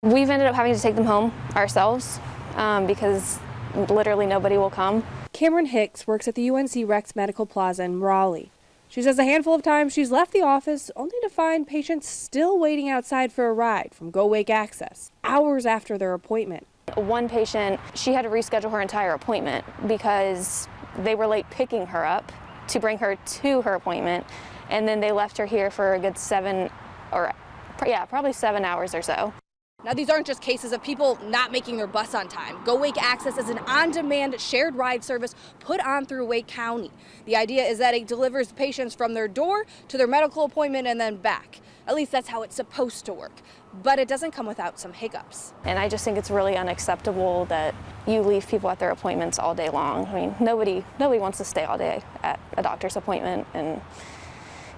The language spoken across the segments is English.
We've ended up having to take them home ourselves because literally nobody will come. Cameron Hicks works at the UNC Rex Medical Plaza in Raleigh. She says a handful of times she's left the office only to find patients still waiting outside for a ride from Go Wake Access, hours after their appointment. One patient, she had to reschedule her entire appointment because they were late picking her up to bring her to her appointment, and then they left her here for a good probably 7 hours or so. Now, these aren't just cases of people not making their bus on time. Go Wake Access is an on-demand shared ride service put on through Wake County. The idea is that it delivers patients from their door to their medical appointment and then back. At least that's how it's supposed to work. But it doesn't come without some hiccups. And I just think it's really unacceptable that you leave people at their appointments all day long. I mean, nobody wants to stay all day at a doctor's appointment, and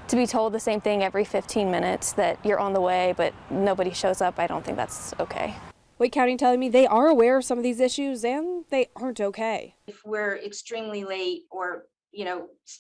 to be told the same thing every 15 minutes that you're on the way but nobody shows up, I don't think that's okay. Wake County telling me they are aware of some of these issues and they aren't okay. If we're extremely late or,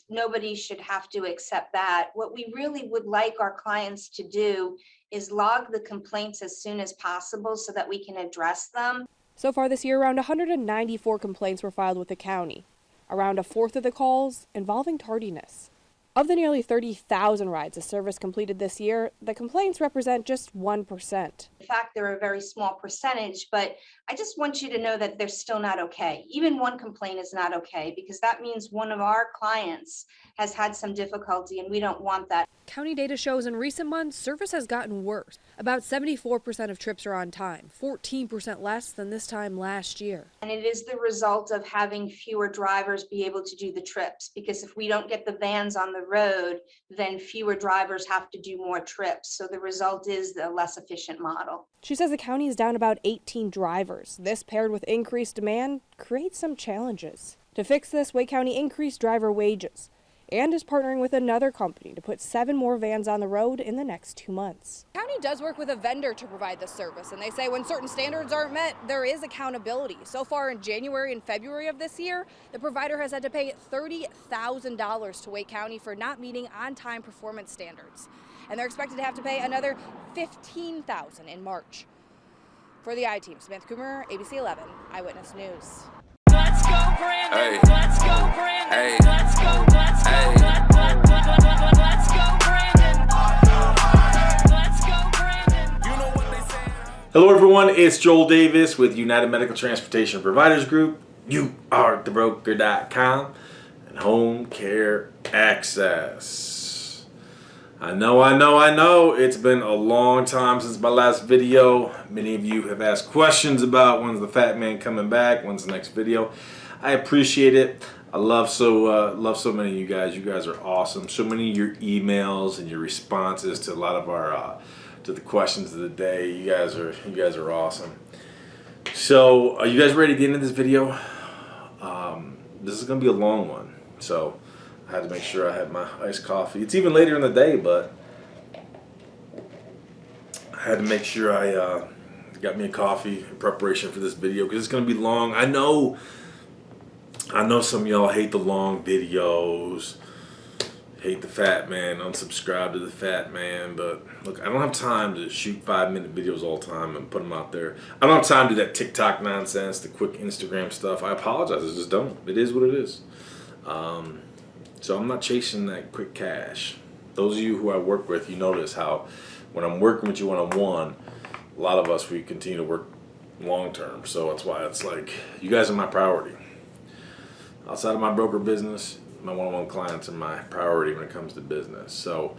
nobody should have to accept that. What we really would like our clients to do is log the complaints as soon as possible so that we can address them. So far this year, around 194 complaints were filed with the county. Around a fourth of the calls involving tardiness. Of the nearly 30,000 rides the service completed this year, the complaints represent just 1%. In fact, they're a very small percentage, but I just want you to know that they're still not okay. Even one complaint is not okay because that means one of our clients has had some difficulty and we don't want that. County data shows in recent months, service has gotten worse. About 74% of trips are on time, 14% less than this time last year. And it is the result of having fewer drivers be able to do the trips, because if we don't get the vans on the road, then fewer drivers have to do more trips. So the result is the less efficient model. She says the county is down about 18 drivers. This, paired with increased demand, creates some challenges. To fix this, Wake County increased driver wages and is partnering with another company to put 7 more vans on the road in the next 2 months. The county does work with a vendor to provide this service, and they say when certain standards aren't met, there is accountability. So far in January and February of this year, the provider has had to pay $30,000 to Wake County for not meeting on-time performance standards. And they're expected to have to pay another $15,000 in March. For the I-Team, Samantha Coomer, ABC 11 Eyewitness News. Let's go, Brandon. Hey. Let's go, Brandon. Hey. Let's go, let's go, hey. Let's go, Brandon. Let's go, Brandon. You know what they say. Hello everyone, it's Joel Davis with United Medical Transportation Providers Group, youarethebroker.com, and Home Care Access. I know, it's been a long time since my last video. Many of you have asked questions about when's the Fat Man coming back, when's the next video. I appreciate it. I love so many of you guys. You guys are awesome. So many of your emails and your responses to a lot of our to the questions of the day. You guys are awesome. So are you guys ready to get into this video? This is gonna be a long one. So I had to make sure I had my iced coffee. It's even later in the day, but I had to make sure I got me a coffee in preparation for this video because it's going to be long. I know some of y'all hate the long videos, hate the Fat Man, unsubscribe to the Fat Man, but look, I don't have time to shoot 5-minute videos all the time and put them out there. I don't have time to do that TikTok nonsense, the quick Instagram stuff. I apologize, I just don't. It is what it is. So I'm not chasing that quick cash. Those of you who I work with, you notice how when I'm working with you one-on-one, a lot of us, we continue to work long-term. So that's why it's like, you guys are my priority. Outside of my broker business, my one-on-one clients are my priority when it comes to business. So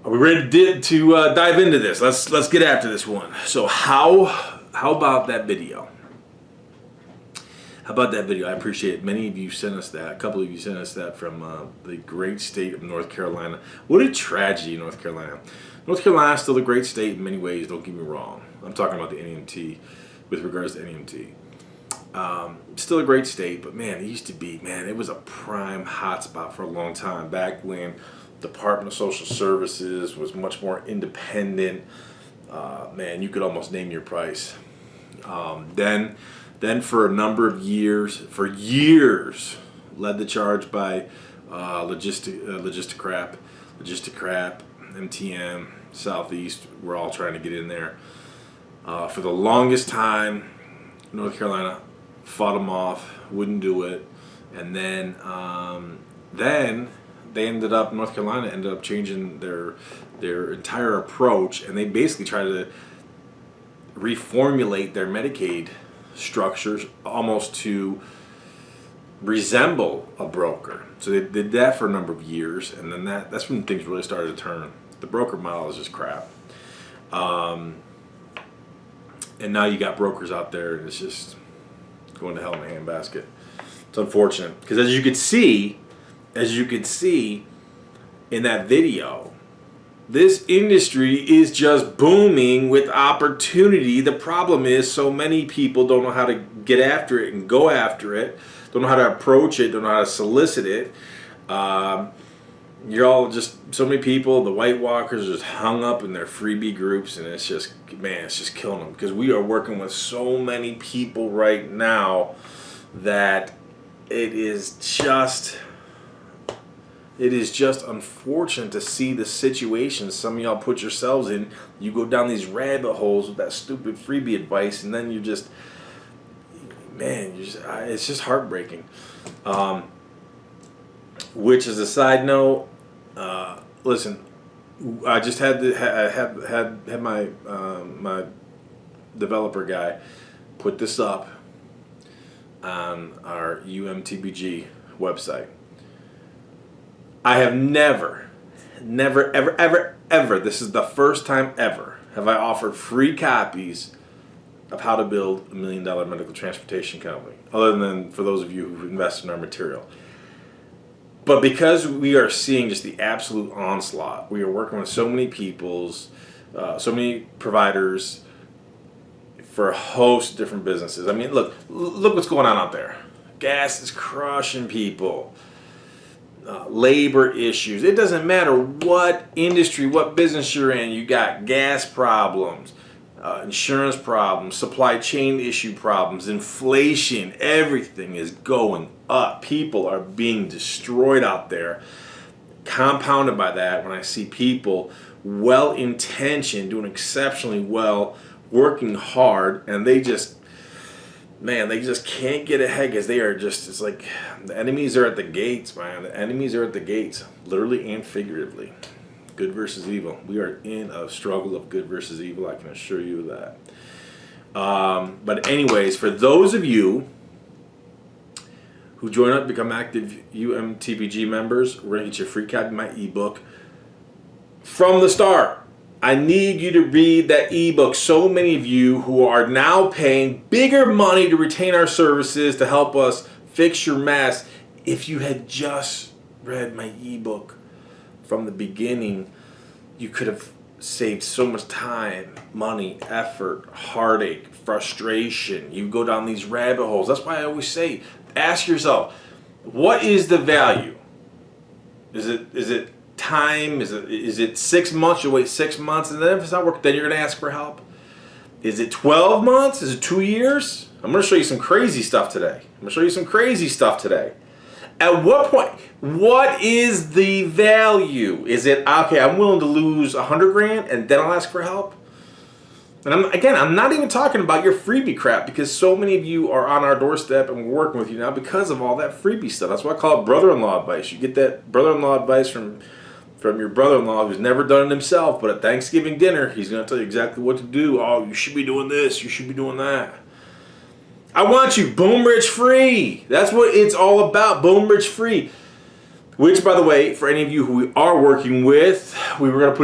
are we ready to dive into this? Let's get after this one. So how about that video? How about that video? I appreciate it. Many of you sent us that. A couple of you sent us that from the great state of North Carolina. What a tragedy, North Carolina. North Carolina is still a great state in many ways, don't get me wrong. I'm talking about the NEMT with regards to NEMT. Still a great state, but man, it used to be, it was a prime hotspot for a long time. Back when Department of Social Services was much more independent, man, you could almost name your price. Then for a number of years, led the charge by Logisticrap, MTM, Southeast. We're all trying to get in there. For the longest time, North Carolina fought them off, wouldn't do it, and then they ended up, North Carolina ended up changing their entire approach, and they basically tried to reformulate their Medicaid structures almost to resemble a broker. So they did that for a number of years, and then that's when things really started to turn. The broker model is just crap. And now you got brokers out there, and it's just going to hell in a handbasket. It's unfortunate, because as you could see in that video, this industry is just booming with opportunity. The problem is so many people don't know how to get after it and go after it, don't know how to approach it, don't know how to solicit it. You're all just, so many people, the White Walkers are just hung up in their freebie groups, and it's just, man, it's just killing them, because we are working with so many people right now that it is just unfortunate to see the situation some of y'all put yourselves in. You go down these rabbit holes with that stupid freebie advice, and then you just, man, it's just heartbreaking. Which is a side note. Listen, I just had my my developer guy put this up on our UMTBG website. I have never, ever, this is the first time ever, have I offered free copies of how to build $1 million medical transportation company, other than for those of you who've invested in our material. But because we are seeing just the absolute onslaught, we are working with so many so many providers for a host of different businesses. I mean, look what's going on out there. Gas is crushing people. Labor issues. It doesn't matter what industry, what business you're in. You got gas problems, insurance problems, supply chain issue problems, inflation. Everything is going up. People are being destroyed out there. Compounded by that, when I see people well-intentioned, doing exceptionally well, working hard, and they just can't get ahead, because they are just, it's like the enemies are at the gates, man. The enemies are at the gates, literally and figuratively. Good versus evil. We are in a struggle of good versus evil, I can assure you of that. But anyways, for those of you who join up, become active UMTBG members, we're going to get you a free copy of my ebook from the start. I need you to read that ebook. So many of you who are now paying bigger money to retain our services to help us fix your mess. If you had just read my ebook from the beginning, you could have saved so much time, money, effort, heartache, frustration. You go down these rabbit holes. That's why I always say, ask yourself, what is the value? Is it time? Is it 6 months? You wait 6 months, and then if it's not working, then you're going to ask for help. Is it 12 months? Is it 2 years? I'm going to show you some crazy stuff today. At what point? What is the value? Is it, okay, I'm willing to lose $100,000 and then I'll ask for help? And I'm not even talking about your freebie crap, because so many of you are on our doorstep and we're working with you now because of all that freebie stuff. That's why I call it brother-in-law advice. You get that brother-in-law advice from your brother-in-law who's never done it himself, but at Thanksgiving dinner, he's going to tell you exactly what to do. Oh, you should be doing this. You should be doing that. I want you boom rich free. That's what it's all about, boom rich free. Which, by the way, for any of you who we are working with, we were going to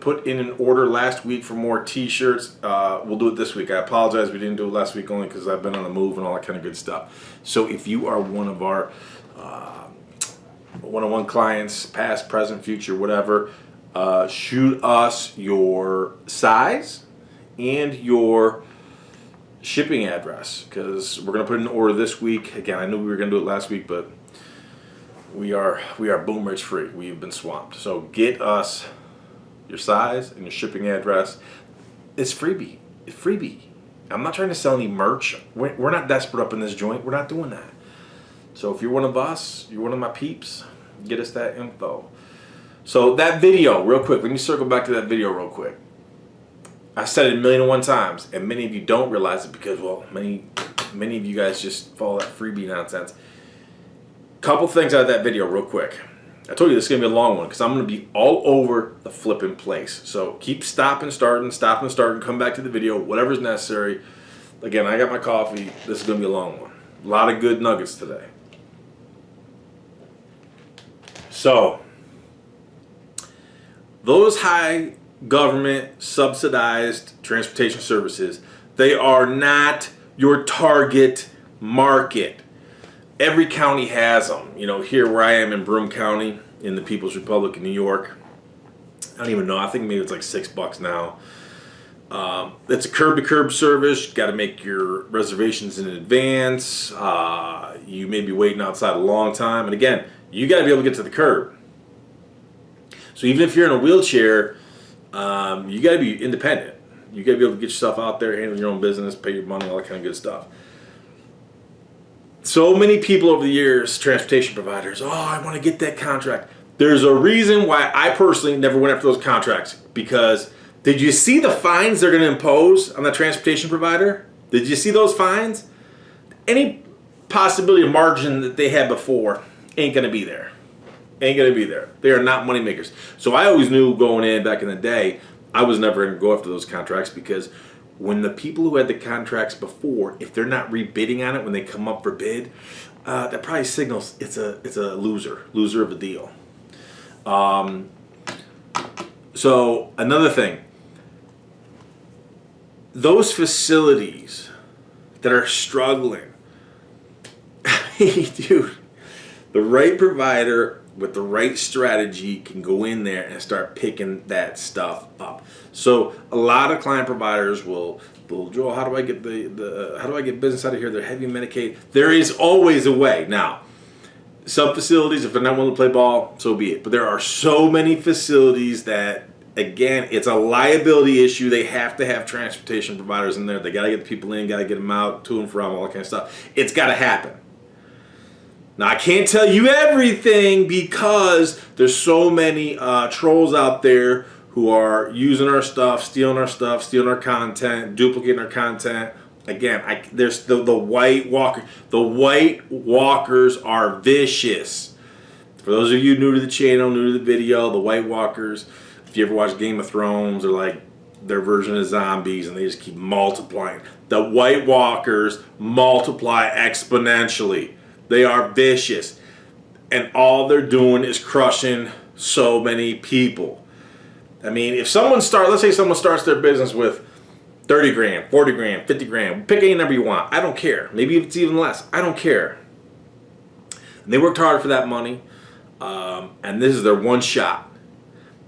put in an order last week for more T-shirts. We'll do it this week. I apologize we didn't do it last week, only because I've been on the move and all that kind of good stuff. So if you are one of our one-on-one clients, past, present, future, whatever, shoot us your size and your shipping address, because we're going to put in an order this week. Again, I knew we were going to do it last week, but we are boom rich free. We've been swamped. So get us your size and your shipping address. It's freebie. It's freebie. I'm not trying to sell any merch. We're not desperate up in this joint. We're not doing that. So if you're one of us, you're one of my peeps, get us that info. So that video, real quick. Let me circle back to that video real quick. I said it 1,000,001 times, and many of you don't realize it because, well, many of you guys just follow that freebie nonsense. Couple things out of that video real quick. I told you this is going to be a long one because I'm going to be all over the flipping place. So keep stopping, starting, come back to the video, whatever's necessary. Again, I got my coffee. This is going to be a long one. A lot of good nuggets today. So, those high government subsidized transportation services, they are not your target market. Every county has them. You know, here where I am in Broome County in the People's Republic of New York, I don't even know, I think maybe it's like $6 now. It's a curb-to-curb service. Got to make your reservations in advance. You may be waiting outside a long time. And again, you got to be able to get to the curb. So even if you're in a wheelchair, you got to be independent. You got to be able to get yourself out there, handle your own business, pay your money, all that kind of good stuff. So many people over the years, transportation providers, oh, I want to get that contract. There's a reason why I personally never went after those contracts. Because did you see the fines they're going to impose on the transportation provider? Did you see those fines? Any possibility of margin that they had before ain't going to be there. Ain't going to be there. They are not money makers. So I always knew going in back in the day, I was never going to go after those contracts because when the people who had the contracts before, if they're not rebidding on it when they come up for bid, that probably signals it's a loser of the deal. So another thing, those facilities that are struggling, dude, the right provider with the right strategy can go in there and start picking that stuff up. So a lot of client providers will Joel, how do I get how do I get business out of here? They're heavy Medicaid. There is always a way. Now, some facilities, if they're not willing to play ball, so be it. But there are so many facilities that, again, it's a liability issue. They have to have transportation providers in there. They got to get the people in, got to get them out, to and from, all that kind of stuff. It's got to happen. Now, I can't tell you everything because there's so many trolls out there who are using our stuff, stealing our content, duplicating our content. Again, there's the white walker. The white walkers are vicious. For those of you new to the channel, new to the video, the white walkers, if you ever watch Game of Thrones, they're like their version of zombies and they just keep multiplying. The white walkers multiply exponentially. They are vicious. And all they're doing is crushing so many people. I mean, if let's say someone starts their business with 30 grand, 40 grand, 50 grand, pick any number you want. I don't care. Maybe if it's even less. I don't care. And they worked hard for that money. And this is their one shot.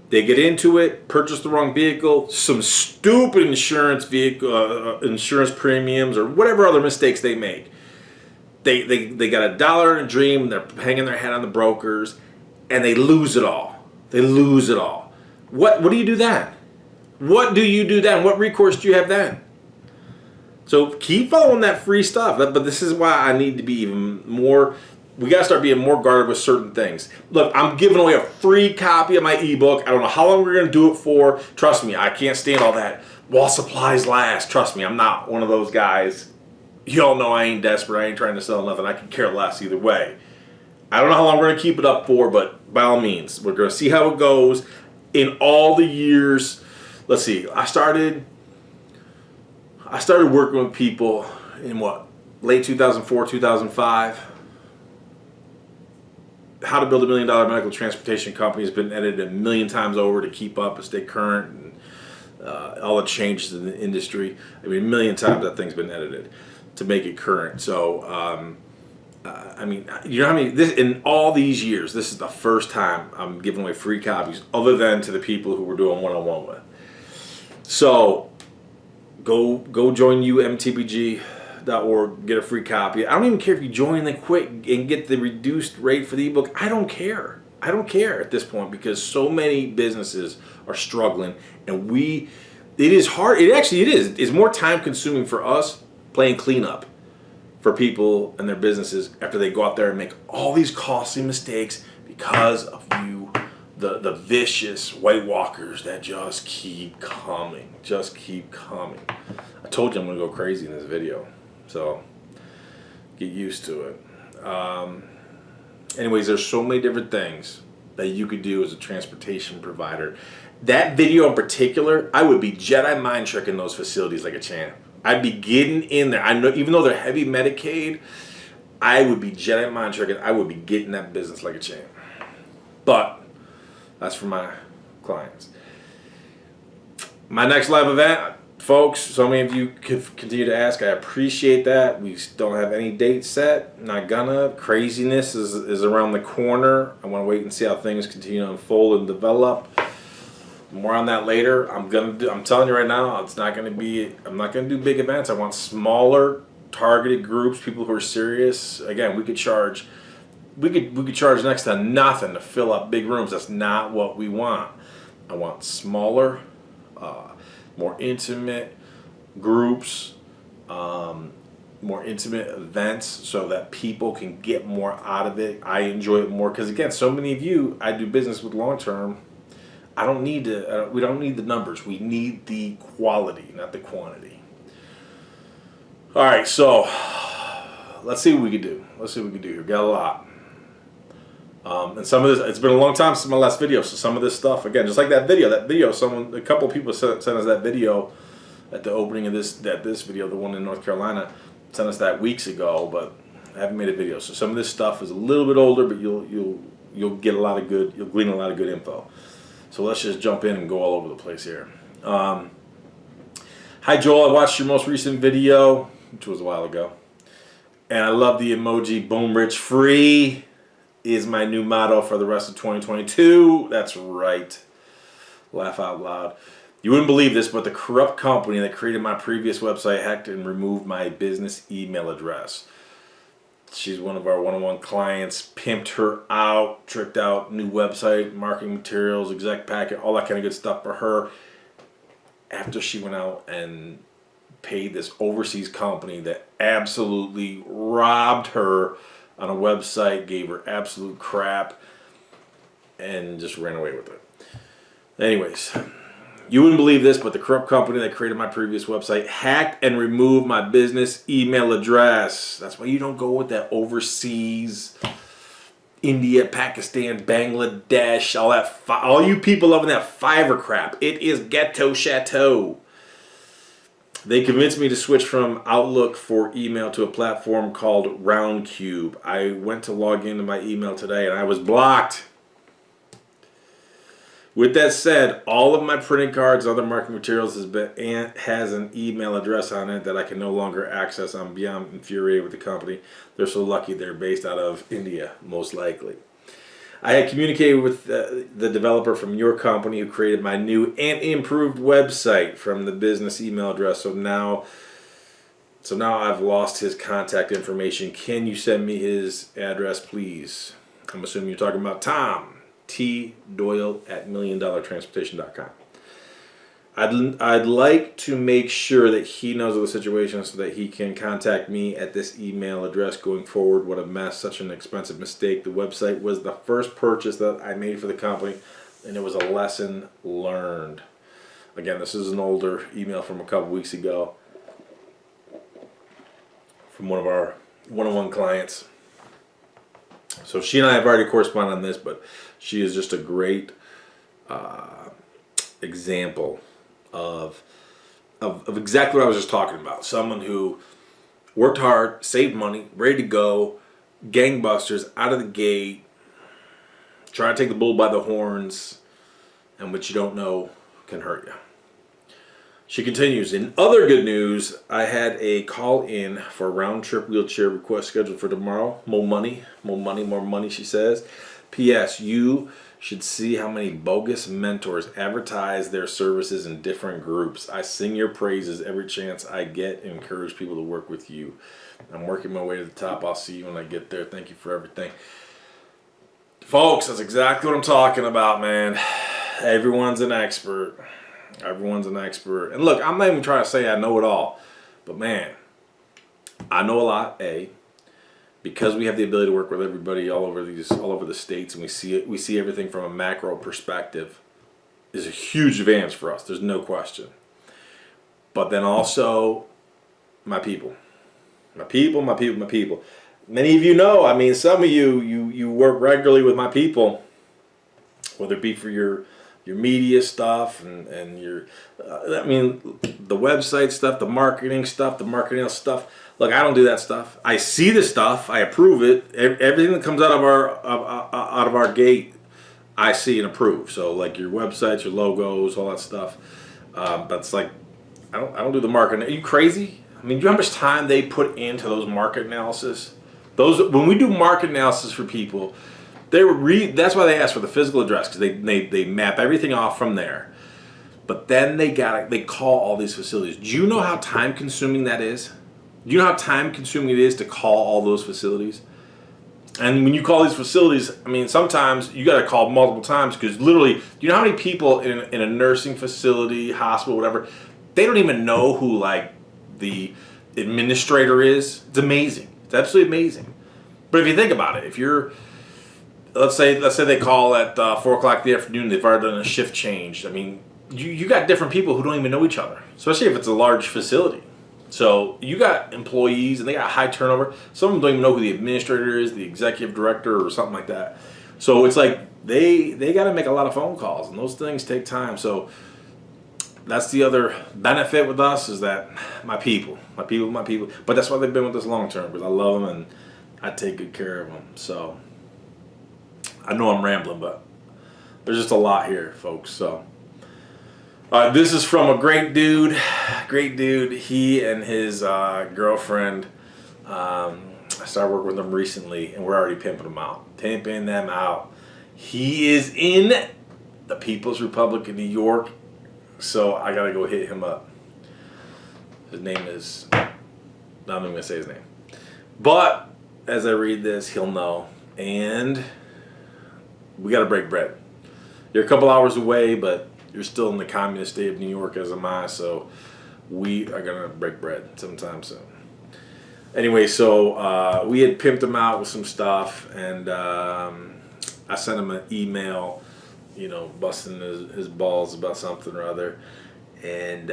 They get into it, purchase the wrong vehicle, some stupid insurance premiums or whatever other mistakes they make. They got a dollar in a dream, they're hanging their hat on the brokers, and they lose it all. They lose it all. What do you do then? What do you do then? What recourse do you have then? So keep following that free stuff. But this is why I need to be even more, we got to start being more guarded with certain things. Look, I'm giving away a free copy of my ebook. I don't know how long we're going to do it for. Trust me, I can't stand all that. While supplies last. Trust me, I'm not one of those guys. You all know I ain't desperate. I ain't trying to sell nothing. I can care less either way. I don't know how long we're going to keep it up for, but by all means, we're going to see how it goes. In all the years, let's see, I started working with people in late 2004, 2005. How to Build a $1 Million Medical Transportation Company has been edited 1 million times over to keep up and stay current, and all the changes in the industry. I mean, 1 million times that thing's been edited to make it current. So, I mean, you know how many, in all these years, this is the first time I'm giving away free copies other than to the people who we're doing one-on-one with. So, go join umtbg.org, get a free copy. I don't even care if you join and then quit and get the reduced rate for the ebook. I don't care. I don't care at this point because so many businesses are struggling, and it is hard. It is. It's more time consuming for us playing cleanup for people and their businesses after they go out there and make all these costly mistakes because of you the vicious White Walkers that just keep coming. Just keep coming. I told you I'm going to go crazy in this video. So get used to it. Anyways, there's so many different things that you could do as a transportation provider. That video in particular, I would be Jedi mind tricking those facilities like a champ. I'd be getting in there. I know, even though they're heavy Medicaid, I would be Jedi mind tricking. I would be getting that business like a champ. But that's for my clients. My next live event, folks, so many of you continue to ask. I appreciate that. We don't have any date set. Not gonna. Craziness is around the corner. I want to wait and see how things continue to unfold and develop. More on that later. I'm telling you right now, I'm not gonna do big events. I want smaller, targeted groups, people who are serious. Again, we could charge next to nothing to fill up big rooms. That's not what we want. I want smaller, more intimate groups, more intimate events, so that people can get more out of it. I enjoy it more because, again, so many of you I do business with long term. We don't need the numbers. We need the quality, not the quantity. All right, so let's see what we can do. We've got a lot. And some of this, it's been a long time since my last video, so some of this stuff, again, just like that video, a couple of people sent us that video at the opening of this video, the one in North Carolina, sent us that weeks ago, but I haven't made a video. So some of this stuff is a little bit older, but you'll glean a lot of good info. So let's just jump in and go all over the place here. Hi Joel, I watched your most recent video, which was a while ago, and I love the emoji. Boom Rich Free is my new motto for the rest of 2022. That's right. Laugh out loud. You wouldn't believe this, but the corrupt company that created my previous website hacked and removed my business email address. She's one of our one-on-one clients, pimped her out, tricked out new website, marketing materials, exec packet, all that kind of good stuff for her. After she went out and paid this overseas company that absolutely robbed her on a website, gave her absolute crap, and just ran away with it. Anyways, you wouldn't believe this, but the corrupt company that created my previous website hacked and removed my business email address. That's why you don't go with that overseas, India, Pakistan, Bangladesh, all you people loving that Fiverr crap. It is ghetto chateau. They convinced me to switch from Outlook for email to a platform called Roundcube. I went to log into my email today and I was blocked. With that said, all of my printing cards and other marketing materials has an email address on it that I can no longer access. I'm beyond infuriated with the company. They're so lucky they're based out of India, most likely. I had communicated with the developer from your company who created my new and improved website from the business email address. So now I've lost his contact information. Can you send me his address, please? I'm assuming you're talking about Tom. T. Doyle at milliondollartransportation.com. I'd like to make sure that he knows of the situation so that he can contact me at this email address going forward. What a mess, such an expensive mistake. The website was the first purchase that I made for the company, and it was a lesson learned. Again, this is an older email from a couple weeks ago from one of our one-on-one clients. So she and I have already corresponded on this, but she is just a great example of exactly what I was just talking about. Someone who worked hard, saved money, ready to go, gangbusters, out of the gate, trying to take the bull by the horns, and what you don't know can hurt you. She continues, in other good news, I had a call in for a round-trip wheelchair request scheduled for tomorrow. More money, more money, she says. P.S. You should see how many bogus mentors advertise their services in different groups. I sing your praises every chance I get and encourage people to work with you. I'm working my way to the top. I'll see you when I get there. Thank you for everything. Folks, that's exactly what I'm talking about, man. Everyone's an expert. Everyone's an expert. And look, I'm not even trying to say I know it all. But man, I know a lot, A. because we have the ability to work with everybody all over the states, and we see everything from a macro perspective, is a huge advantage for us. There's no question. But then also, my people. Many of you know, I mean, some of you work regularly with my people, whether it be for your media stuff and your, I mean, the website stuff, the marketing stuff, the marketing stuff. Look, I don't do that stuff. I see the stuff, I approve it. Everything that comes out of our gate, I see and approve. So like your websites, your logos, all that stuff. That's like, I don't do the marketing. Are you crazy? I mean, do you know how much time they put into those market analysis? When we do market analysis for people, that's why they ask for the physical address, because they map everything off from there. But then they call all these facilities. Do you know how time consuming that is? Do you know how time consuming it is to call all those facilities? And when you call these facilities, I mean, sometimes you got to call multiple times, because literally, do you know how many people in a nursing facility, hospital, whatever, they don't even know who like the administrator is? It's amazing. It's absolutely amazing. But if you think about it, if you're, let's say they call at 4 o'clock in the afternoon, they've already done a shift change. I mean, you got different people who don't even know each other, especially if it's a large facility. So you got employees and they got high turnover. Some of them don't even know who the administrator is, the executive director, or something like that. So it's like they got to make a lot of phone calls, and those things take time. So that's the other benefit with us, is that my people. But that's why they've been with us long term, because I love them and I take good care of them. So I know I'm rambling, but there's just a lot here, folks. So this is from a great dude. He and his girlfriend, I started working with them recently, and we're already pimping them out. He is in the People's Republic of New York, so I gotta go hit him up. His name is, I'm not even gonna say his name, but as I read this, he'll know. And we gotta break bread. You're a couple hours away, but you're still in the communist state of New York, as am I, so we are gonna break bread sometime soon. Anyway, so we had pimped him out with some stuff, and I sent him an email, you know, busting his balls about something or other. And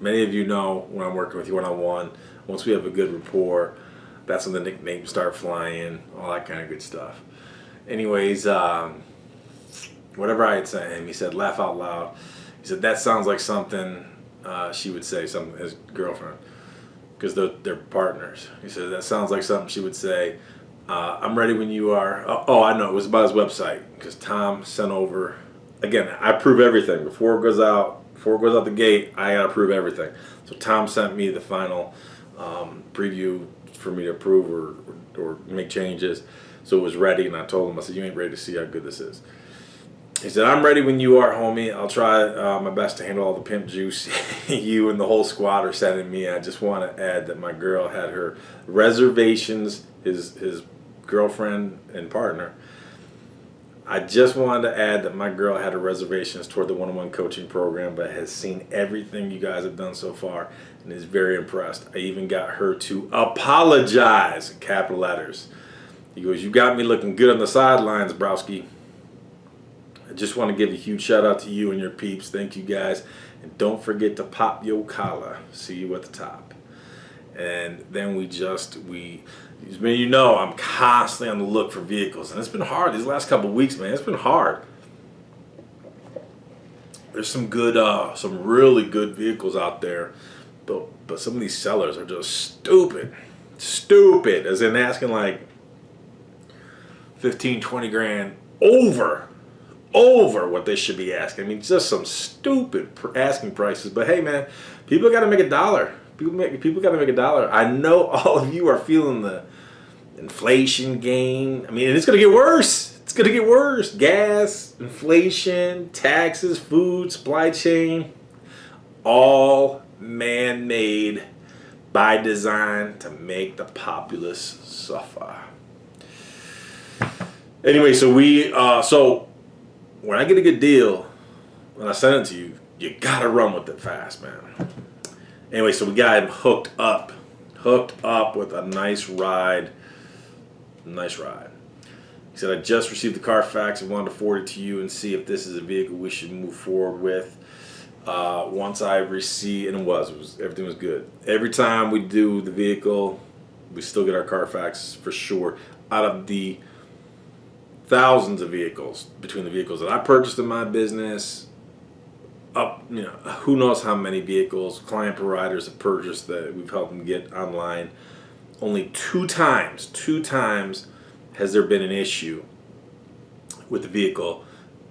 many of you know, when I'm working with you one-on-one, once we have a good rapport, that's when the nicknames start flying, all that kind of good stuff. Anyways, whatever I had sent him, he said, laugh out loud. He said, that sounds like something she would say, his girlfriend, because they're partners. He said, that sounds like something she would say. I'm ready when you are. Oh, I know, it was about his website, because Tom sent over, again, I approve everything. Before it goes out the gate, I gotta approve everything. So Tom sent me the final preview for me to approve or make changes. So it was ready, and I told him, I said, you ain't ready to see how good this is. He said, I'm ready when you are, homie. I'll try my best to handle all the pimp juice you and the whole squad are sending me. I just want to add that my girl had her reservations, his girlfriend and partner. I just wanted to add that my girl had her reservations toward the one-on-one coaching program, but has seen everything you guys have done so far and is very impressed. I even got her to apologize, in capital letters. He goes, you got me looking good on the sidelines, browski. I just want to give a huge shout out to you and your peeps. Thank you guys. And don't forget to pop your collar. See you at the top. And then you know, I'm constantly on the look for vehicles. And it's been hard these last couple of weeks, man. It's been hard. There's some good, some really good vehicles out there. But some of these sellers are just stupid. Stupid. As in asking like 15, 20 grand over what they should be asking. I mean, just some stupid asking prices. But hey, man, people got to make a dollar. People got to make a dollar. I know all of you are feeling the inflation game. I mean, and it's going to get worse. It's going to get worse. Gas, inflation, taxes, food, supply chain, all man-made by design to make the populace suffer. Anyway, so when I get a good deal, when I send it to you, you gotta run with it fast, man. Anyway, so we got him hooked up hooked up with a nice ride. Nice ride. He said, I just received the Carfax and wanted to forward it to you and see if this is a vehicle we should move forward with. Once I received, and everything was good. Every time we do the vehicle, we still get our Carfax for sure. Out of the thousands of vehicles, between the vehicles that I purchased in my business, who knows how many vehicles client providers have purchased that we've helped them get online. Only two times has there been an issue with the vehicle,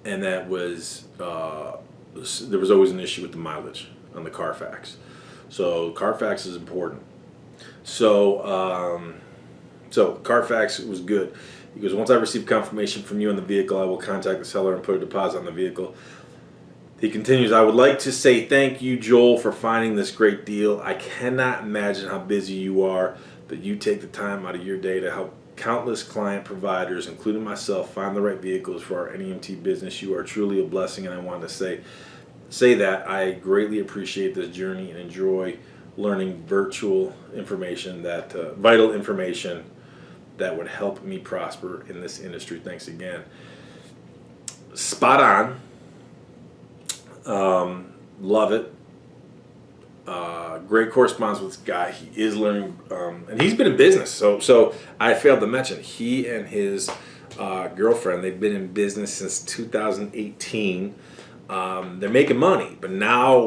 and that was there was always an issue with the mileage on the Carfax. So Carfax is important. So Carfax was good. He goes, once I receive confirmation from you on the vehicle, I will contact the seller and put a deposit on the vehicle. He continues, I would like to say thank you, Joel, for finding this great deal. I cannot imagine how busy you are, but you take the time out of your day to help countless client providers, including myself, find the right vehicles for our NEMT business. You are truly a blessing, and I want to say that I greatly appreciate this journey and enjoy learning vital information that would help me prosper in this industry. Thanks again. Spot on. Love it. Great correspondence with this guy. He is learning, and he's been in business. So I failed to mention, he and his girlfriend, they've been in business since 2018. They're making money, but now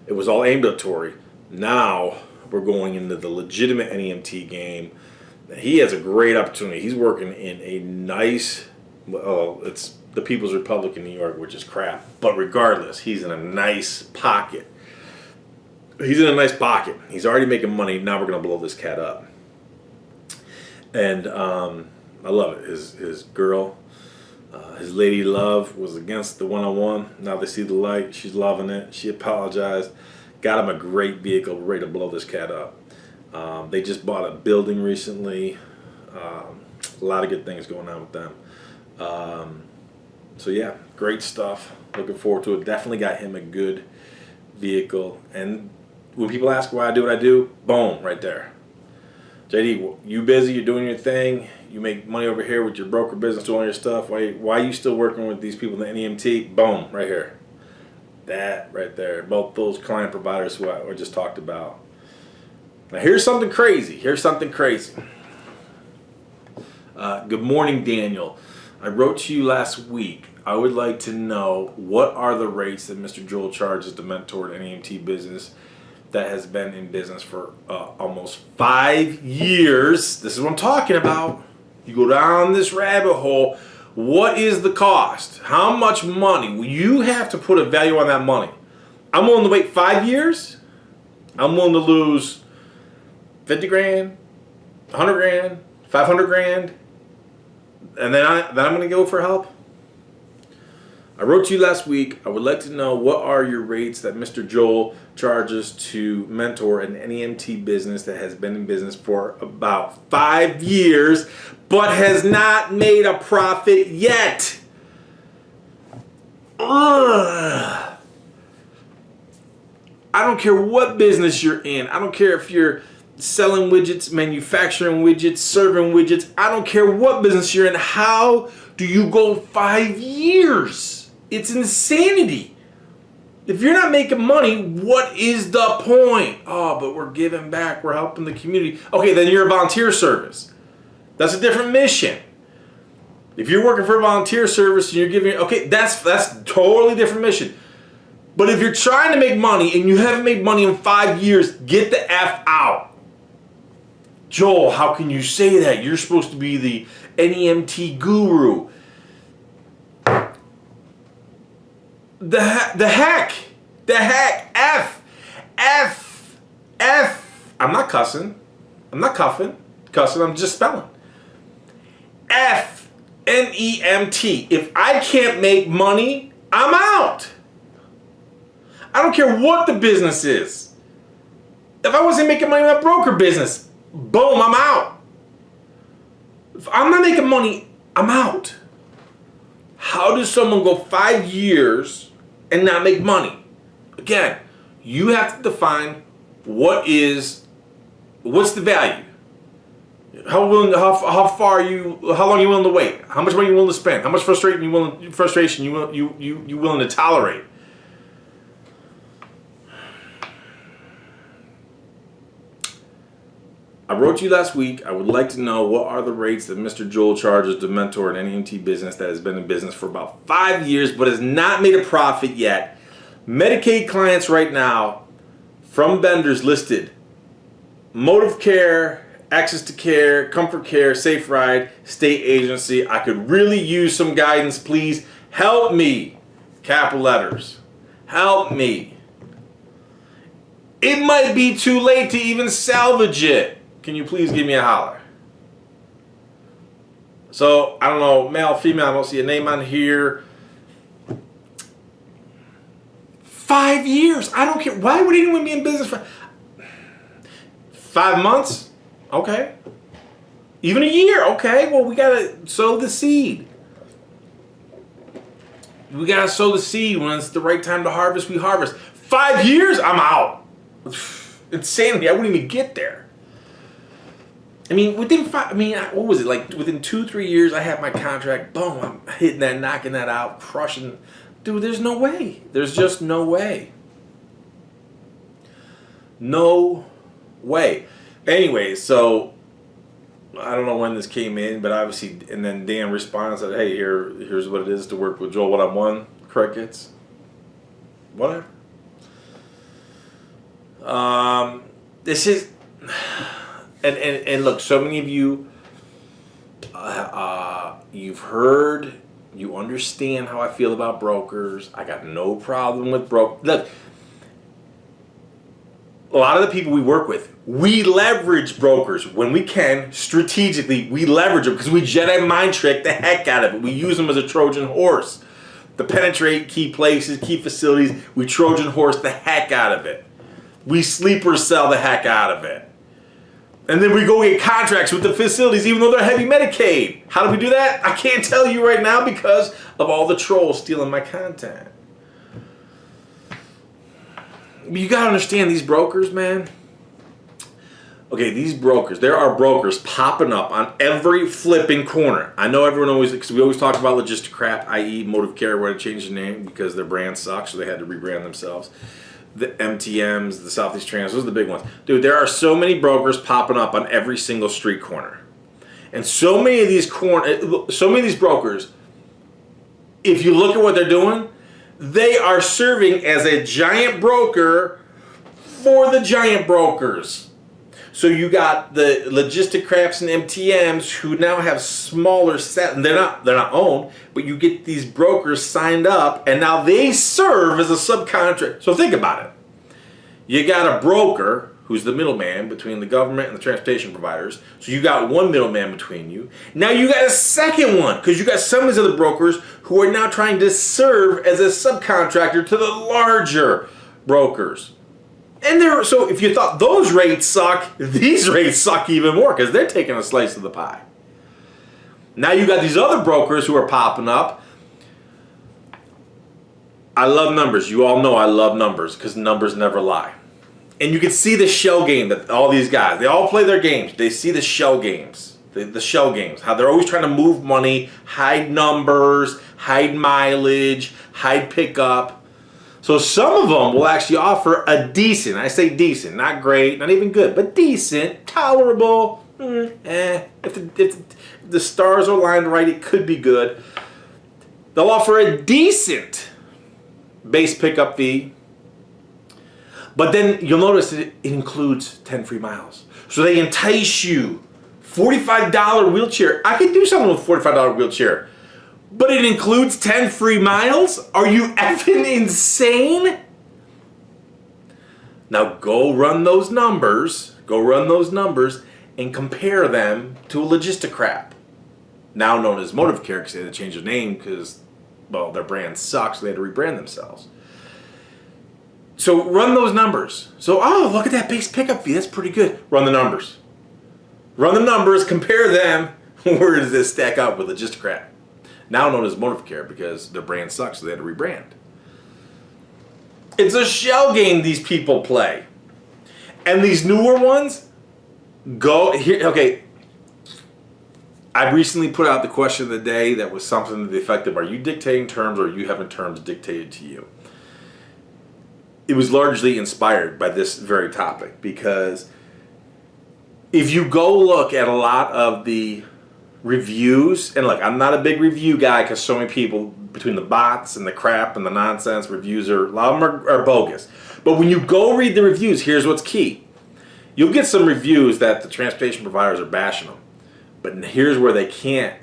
it was all ambulatory. Now we're going into the legitimate NEMT game. He has a great opportunity. He's working in a nice, it's the People's Republic in New York, which is crap. But regardless, he's in a nice pocket. He's already making money. Now we're going to blow this cat up. And I love it. His girl, his lady love was against the one-on-one. Now they see the light. She's loving it. She apologized. Got him a great vehicle, ready to blow this cat up. They just bought a building recently. A lot of good things going on with them. So yeah, great stuff. Looking forward to it. Definitely got him a good vehicle. And when people ask why I do what I do, boom, right there. JD, you busy, you're doing your thing, you make money over here with your broker business, doing all your stuff. Why are you still working with these people in the NEMT? Boom, right here. That right there. Both those client providers who I just talked about. Now here's something crazy. Good morning, Daniel. I wrote to you last week. I would like to know, what are the rates that Mr. Joel charges to mentor an NEMT business that has been in business for almost 5 years? This is what I'm talking about. You go down this rabbit hole. What is the cost? How much money will you have to put a value on that money? I'm willing to wait 5 years. I'm willing to lose 50 grand, 100 grand, 500 grand, and then I'm going to go for help. I wrote to you last week. I would like to know, what are your rates that Mr. Joel charges to mentor an NEMT business that has been in business for about 5 years but has not made a profit yet? Ugh. I don't care what business you're in. I don't care if you're selling widgets, manufacturing widgets, serving widgets. I don't care what business you're in. How do you go 5 years? It's insanity. If you're not making money, what is the point? Oh, but we're giving back. We're helping the community. Okay, then you're a volunteer service. That's a different mission. If you're working for a volunteer service and you're giving, okay, that's totally different mission. But if you're trying to make money and you haven't made money in 5 years, get the F out. Joel, how can you say that? You're supposed to be the NEMT guru. The heck, F. I'm not cussing. I'm not cussing. I'm just spelling. F, NEMT. If I can't make money, I'm out. I don't care what the business is. If I wasn't making money in that broker business, boom, I'm out. If I'm not making money, I'm out. How does someone go 5 years and not make money? Again, you have to define what is What's the value? How long are you willing to wait? How much money are you willing to spend? How much frustration you willing to tolerate? I wrote to you last week. I would like to know what are the rates that Mr. Joel charges to mentor an NEMT business that has been in business for about 5 years but has not made a profit yet. Medicaid clients right now from vendors listed: Motive Care, Access to Care, Comfort Care, Safe Ride, State Agency. I could really use some guidance, please. Help me. Capital letters. Help me. It might be too late to even salvage it. Can you please give me a holler? So, I don't know, male, female, I don't see a name on here. 5 years. I don't care. Why would anyone be in business for 5 months? Okay. Even a year? Okay. Well, we got to sow the seed. We got to sow the seed. When it's the right time to harvest, we harvest. 5 years? I'm out. Insanity. I wouldn't even get there. I mean, within what was it? Like within 2-3 years, I had my contract. Boom. I'm hitting that, knocking that out, crushing. Dude, there's no way. There's just no way. No way. Anyway, so I don't know when this came in, but obviously, and then Dan responds and said, hey, here's what it is to work with Joel one-on-one. Crickets. Whatever. This is, and look, so many of you, you've heard, you understand how I feel about brokers. I got no problem with brokers. Look, a lot of the people we work with, we leverage brokers when we can, strategically. We leverage them because we Jedi mind trick the heck out of it. We use them as a Trojan horse to penetrate key places, key facilities. We Trojan horse the heck out of it. We sleeper sell the heck out of it. And then we go get contracts with the facilities even though they're heavy Medicaid. How do we do that? I can't tell you right now because of all the trolls stealing my content. You gotta understand these brokers, man. Okay, these brokers, there are brokers popping up on every flipping corner. I know everyone always, because we always talk about logistic crap, i.e. Motive Care, where to change the name because their brand sucks, so they had to rebrand themselves. The MTMs, the Southeast Trans, those are the big ones. Dude, there are so many brokers popping up on every single street corner. And so many of these brokers, if you look at what they're doing, they are serving as a giant broker for the giant brokers. So you got the logistic craps and MTMs who now have smaller set, and they're not owned, but you get these brokers signed up, and now they serve as a subcontract. So think about it. You got a broker who's the middleman between the government and the transportation providers. So you got one middleman between you. Now you got a second one because you got some of these other brokers who are now trying to serve as a subcontractor to the larger brokers. And so if you thought those rates suck, these rates suck even more because they're taking a slice of the pie. Now you got these other brokers who are popping up. I love numbers. You all know I love numbers because numbers never lie. And you can see the shell game that all these guys, they all play their games. They see the shell games, the shell games, how they're always trying to move money, hide numbers, hide mileage, hide pickup. So some of them will actually offer a decent, I say decent, not great, not even good, but decent, tolerable, if the stars are aligned right, it could be good. They'll offer a decent base pickup fee, but then you'll notice that it includes 10 free miles. So they entice you. $45 wheelchair. I could do something with $45 wheelchair. But it includes 10 free miles? Are you effing insane? Now go run those numbers. Go run those numbers and compare them to a Logisticrap. Now known as Motive Care because they had to change their name because, well, their brand sucks. So they had to rebrand themselves. So run those numbers. So, oh, look at that base pickup fee. That's pretty good. Run the numbers. Run the numbers. Compare them. Where does this stack up with Logisticrap? Now known as Motive Care because their brand sucks, so they had to rebrand. It's a shell game these people play. And these newer ones, Go here. Okay. I recently put out the question of the day that was something to the effect of, are you dictating terms or are you having terms dictated to you? It was largely inspired by this very topic, because if you go look at a lot of the reviews, and look, I'm not a big review guy because so many people, between the bots and the crap and the nonsense reviews, a lot of them are bogus. But when you go read the reviews, here's what's key. You'll get some reviews that the transportation providers are bashing them. But here's where they can't,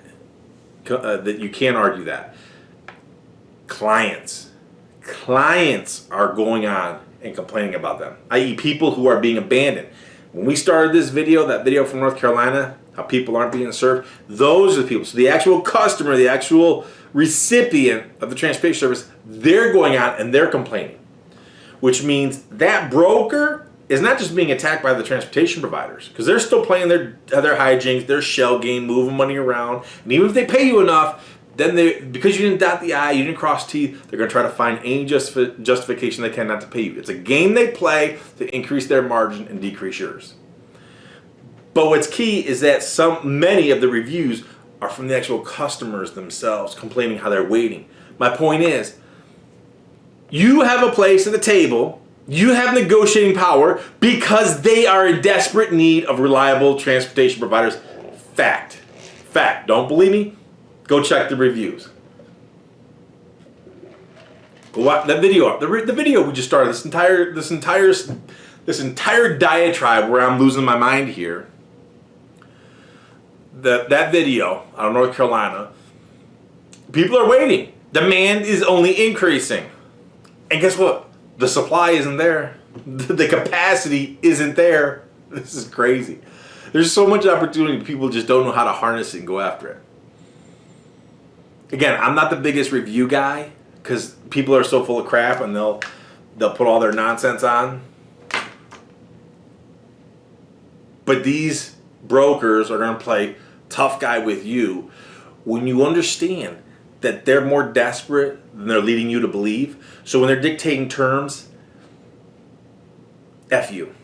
that you can't argue that. Clients are going on and complaining about them, i.e. people who are being abandoned. When we started this video, that video from North Carolina, how people aren't being served, those are the people. So the actual customer, the actual recipient of the transportation service, they're going on and they're complaining. Which means that broker is not just being attacked by the transportation providers, because they're still playing their hijinks, their shell game, moving money around. And even if they pay you enough, then because you didn't dot the I, you didn't cross T, they're going to try to find any justification they can not to pay you. It's a game they play to increase their margin and decrease yours. But what's key is that many of the reviews are from the actual customers themselves complaining how they're waiting. My point is, you have a place at the table, you have negotiating power because they are in desperate need of reliable transportation providers. Fact. Don't believe me? Go check the reviews. Go watch that video up. The video we just started, this entire diatribe where I'm losing my mind here. That video out of North Carolina, people are waiting. Demand is only increasing. And guess what? The supply isn't there. The capacity isn't there. This is crazy. There's so much opportunity. People just don't know how to harness it and go after it. Again, I'm not the biggest review guy because people are so full of crap and they'll put all their nonsense on. But these brokers are going to play tough guy with you when you understand that they're more desperate than they're leading you to believe. So when they're dictating terms, F you.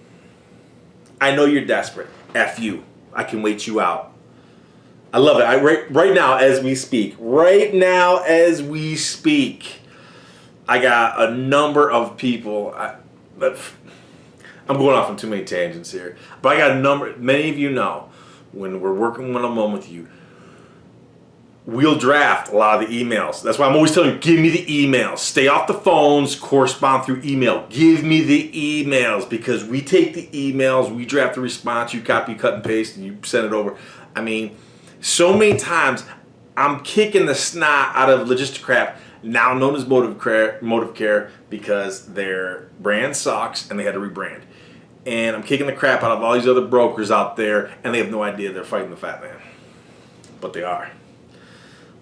I know you're desperate. F you. I can wait you out. I love it. Right now as we speak, I got a number of people. I'm going off on too many tangents here. But I got a number, many of you know, when we're working one-on-one with you, we'll draft a lot of the emails. That's why I'm always telling you, give me the emails. Stay off the phones, correspond through email. Give me the emails, because we take the emails, we draft the response, you copy, cut, and paste, and you send it over. I mean, so many times I'm kicking the snot out of Logisticrap, now known as Motive Care, because their brand sucks and they had to rebrand. And I'm kicking the crap out of all these other brokers out there, and they have no idea they're fighting the fat man. But they are.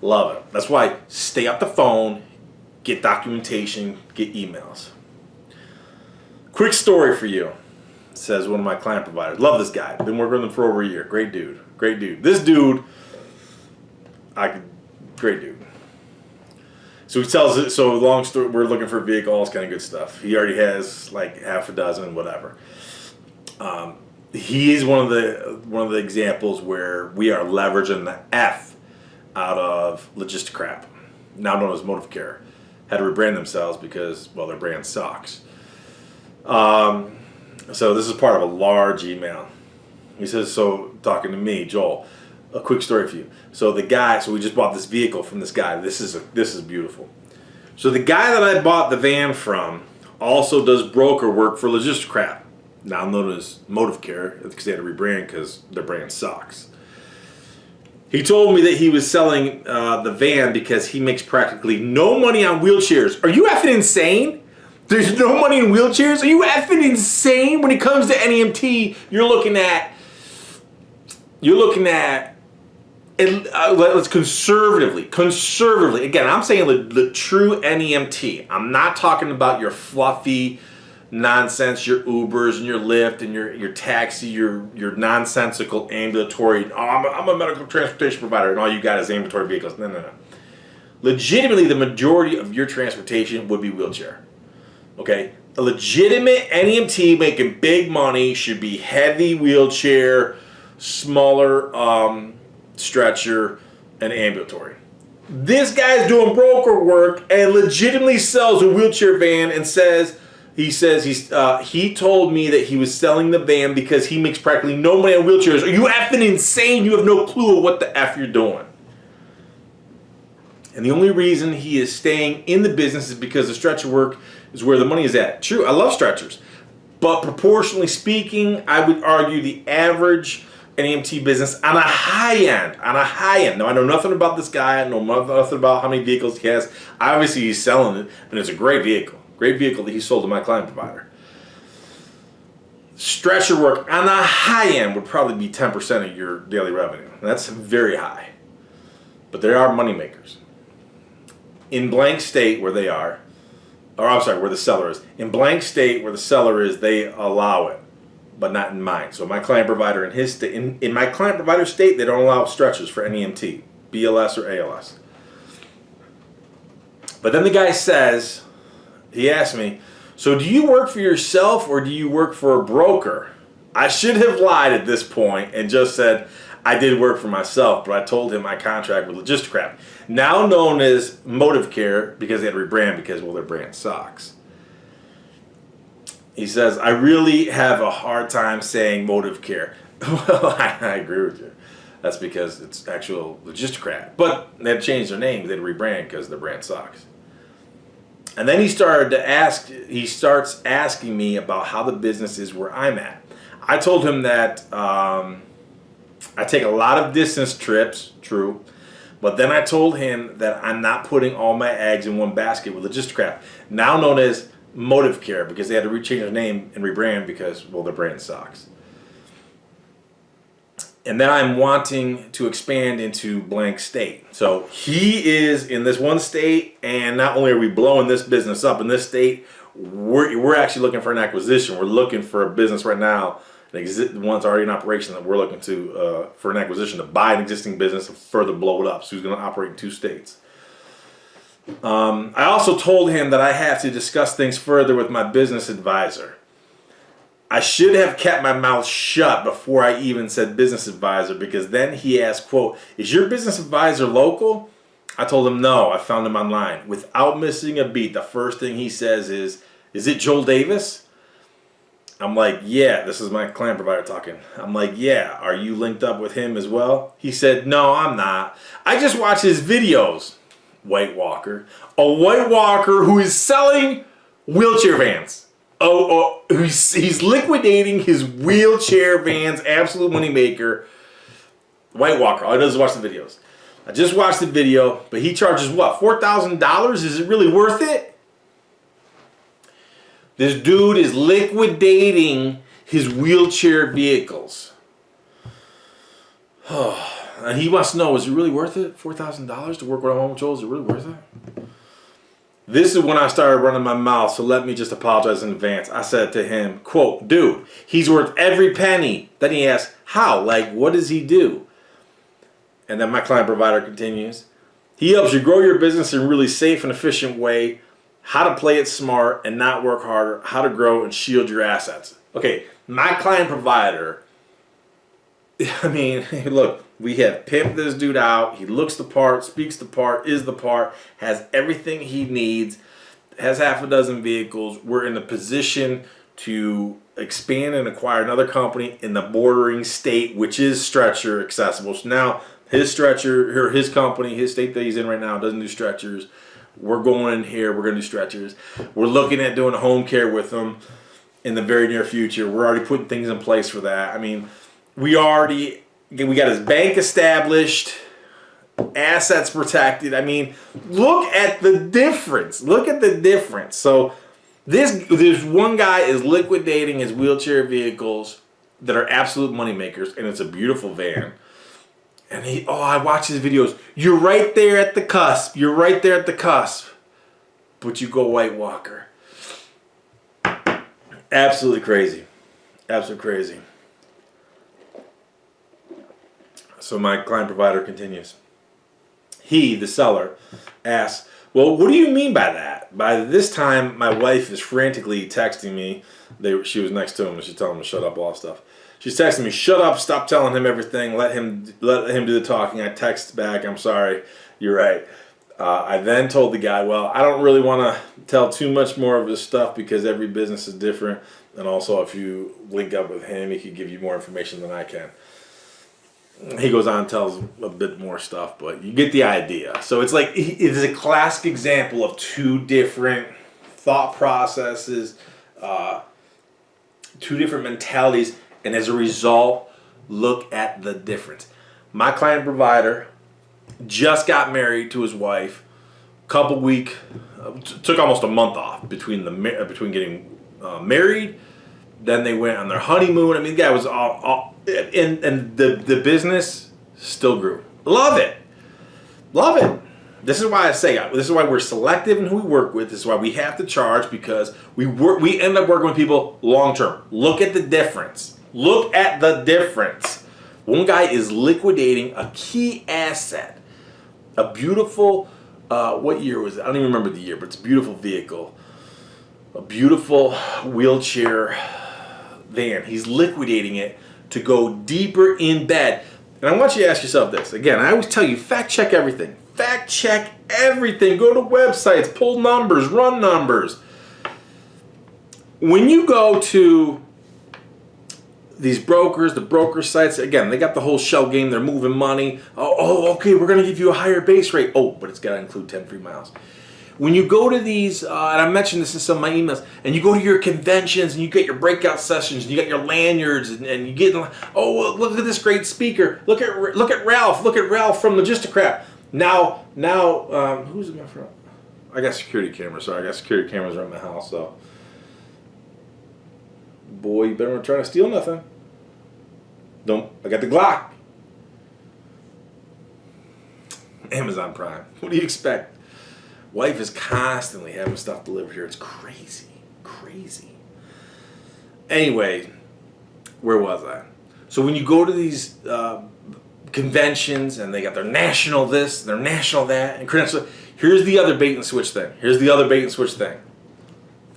Love it. That's why stay off the phone, get documentation, get emails. Quick story for you, says one of my client providers. Love this guy. Been working with him for over a year. Great dude. Great dude. This dude, great dude. So he tells it, so long story, we're looking for a vehicle, all this kind of good stuff. He already has like half a dozen, whatever. He is one of the examples where we are leveraging the F out of Logisticrap, now known as Motive Care. Had to rebrand themselves because, well, their brand sucks. So this is part of a large email. He says, so talking to me, Joel, a quick story for you. So the guy, so we just bought this vehicle from this guy. This is beautiful. So the guy that I bought the van from also does broker work for Logisticrap, now known as Motive Care, because they had to rebrand because their brand sucks. He told me that he was selling the van because he makes practically no money on wheelchairs. Are you effing insane? There's no money in wheelchairs? Are you effing insane? When it comes to NEMT, you're looking at, let's conservatively, again, I'm saying the true NEMT. I'm not talking about your fluffy nonsense, your Ubers and your Lyft and your taxi, your nonsensical ambulatory, I'm a medical transportation provider and all you got is ambulatory vehicles. No. Legitimately, the majority of your transportation would be wheelchair. Okay? A legitimate NEMT making big money should be heavy wheelchair, smaller stretcher, and ambulatory. This guy's doing broker work and legitimately sells a wheelchair van and he told me that he was selling the van because he makes practically no money on wheelchairs. Are you effing insane? You have no clue of what the F you're doing. And the only reason he is staying in the business is because the stretcher work is where the money is at. True, I love stretchers. But proportionally speaking, I would argue the average NEMT business on a high end. Now, I know nothing about this guy. I know nothing about how many vehicles he has. Obviously, he's selling it, and it's a great vehicle. Great vehicle that he sold to my client provider. Stretcher work on the high end would probably be 10% of your daily revenue. That's very high. But they are money makers. In blank state where they are, or I'm sorry, where the seller is. In blank state where the seller is, they allow it, but not in mine. So my client provider in his state, in my client provider state, they don't allow stretchers for NEMT, BLS or ALS. But then the guy says, he asked me, so do you work for yourself or do you work for a broker? I should have lied at this point and just said I did work for myself, but I told him I contract with Logisticrap, now known as Motive Care, because they had to rebrand because, well, their brand sucks. He says, I really have a hard time saying Motive Care. Well, I agree with you. That's because it's actual Logisticrap. But they had to change their name. They had to rebrand because their brand sucks. And then he starts asking me about how the business is where I'm at. I told him that I take a lot of distance trips, true. But then I told him that I'm not putting all my eggs in one basket with Logisticrap, now known as Motive Care, because they had to change their name and rebrand because, well, their brand sucks. And then I'm wanting to expand into blank state. So he is in this one state, and not only are we blowing this business up in this state, we're actually looking for an acquisition. We're looking for a business right now, one's already in operation that we're looking to for an acquisition to buy an existing business and further blow it up. So he's going to operate in 2 states. I also told him that I have to discuss things further with my business advisor. I should have kept my mouth shut before I even said business advisor, because then he asked, quote, is your business advisor local? I told him no, I found him online. Without missing a beat, the first thing he says is it Joel Davis? I'm like, yeah, this is my client provider talking. I'm like, yeah, are you linked up with him as well? He said, no, I'm not. I just watch his videos. White Walker. A White Walker who is selling wheelchair vans. He's liquidating his wheelchair vans, absolute moneymaker. White Walker, all he does is watch the videos. I just watched the video, but he charges what, $4,000? Is it really worth it? This dude is liquidating his wheelchair vehicles. And he wants to know, is it really worth it? $4,000 to work with Home Joel, is it really worth it? This is when I started running my mouth, so let me just apologize in advance. I said to him, quote, dude, he's worth every penny. Then he asked, how? Like, what does he do? And then my client provider continues, he helps you grow your business in a really safe and efficient way, how to play it smart and not work harder, how to grow and shield your assets. Okay, my client provider, I mean, look, we have pimped this dude out. He looks the part, speaks the part, is the part, has everything he needs, has half a dozen vehicles. We're in a position to expand and acquire another company in the bordering state, which is stretcher accessible. So now his stretcher, or his company, his state that he's in right now doesn't do stretchers. We're going in here, we're going to do stretchers. We're looking at doing a home care with them in the very near future. We're already putting things in place for that. I mean, we got his bank established, assets protected. I mean, look at the difference. Look at the difference. So this one guy is liquidating his wheelchair vehicles that are absolute money makers, and it's a beautiful van. And I watch his videos. You're right there at the cusp. You're right there at the cusp. But you go White Walker. Absolutely crazy. Absolutely crazy. So my client provider continues. he, the seller, asks, well, what do you mean by that? By this time, my wife is frantically texting me. She was next to him and she's telling him to shut up, all that stuff. She's texting me, shut up, stop telling him everything, let him do the talking. I text back, I'm sorry, you're right. I then told the guy, well, I don't really want to tell too much more of his stuff because every business is different. And also, if you link up with him, he could give you more information than I can. He goes on and tells a bit more stuff, but you get the idea. So it's like, it is a classic example of two different thought processes, two different mentalities, and as a result, look at the difference. My client provider just got married to his wife. Took almost a month off between getting married. Then they went on their honeymoon. I mean, the guy was all and the business still grew. Love it. This is why I say, this is why we're selective in who we work with. This is why we have to charge, because we end up working with people long term. Look at the difference. One guy is liquidating a key asset, a beautiful, what year was it? I don't even remember the year, but it's a beautiful vehicle, a beautiful wheelchair van. He's liquidating it to go deeper in bed. And I want you to ask yourself this. Again, I always tell you, fact check everything. Fact check everything. Go to websites, pull numbers, run numbers. When you go to these brokers, the broker sites, again, they got the whole shell game. They're moving money. Oh, okay, we're going to give you a higher base rate. Oh, but it's got to include 10 free miles. When you go to these, and I mentioned this in some of my emails, and you go to your conventions and you get your breakout sessions and you got your lanyards and you get, oh, well, look at this great speaker. Look at Ralph. Look at Ralph from Logisticrat. Now, who's in my front? I got security cameras. Sorry, I got security cameras around my house. So, boy, you better not try to steal nothing. Don't. I got the Glock. Amazon Prime. What do you expect? Wife is constantly having stuff delivered here. It's crazy. Anyway, where was I? So when you go to these conventions and they got their national this, their national that, and credential, here's the other bait and switch thing.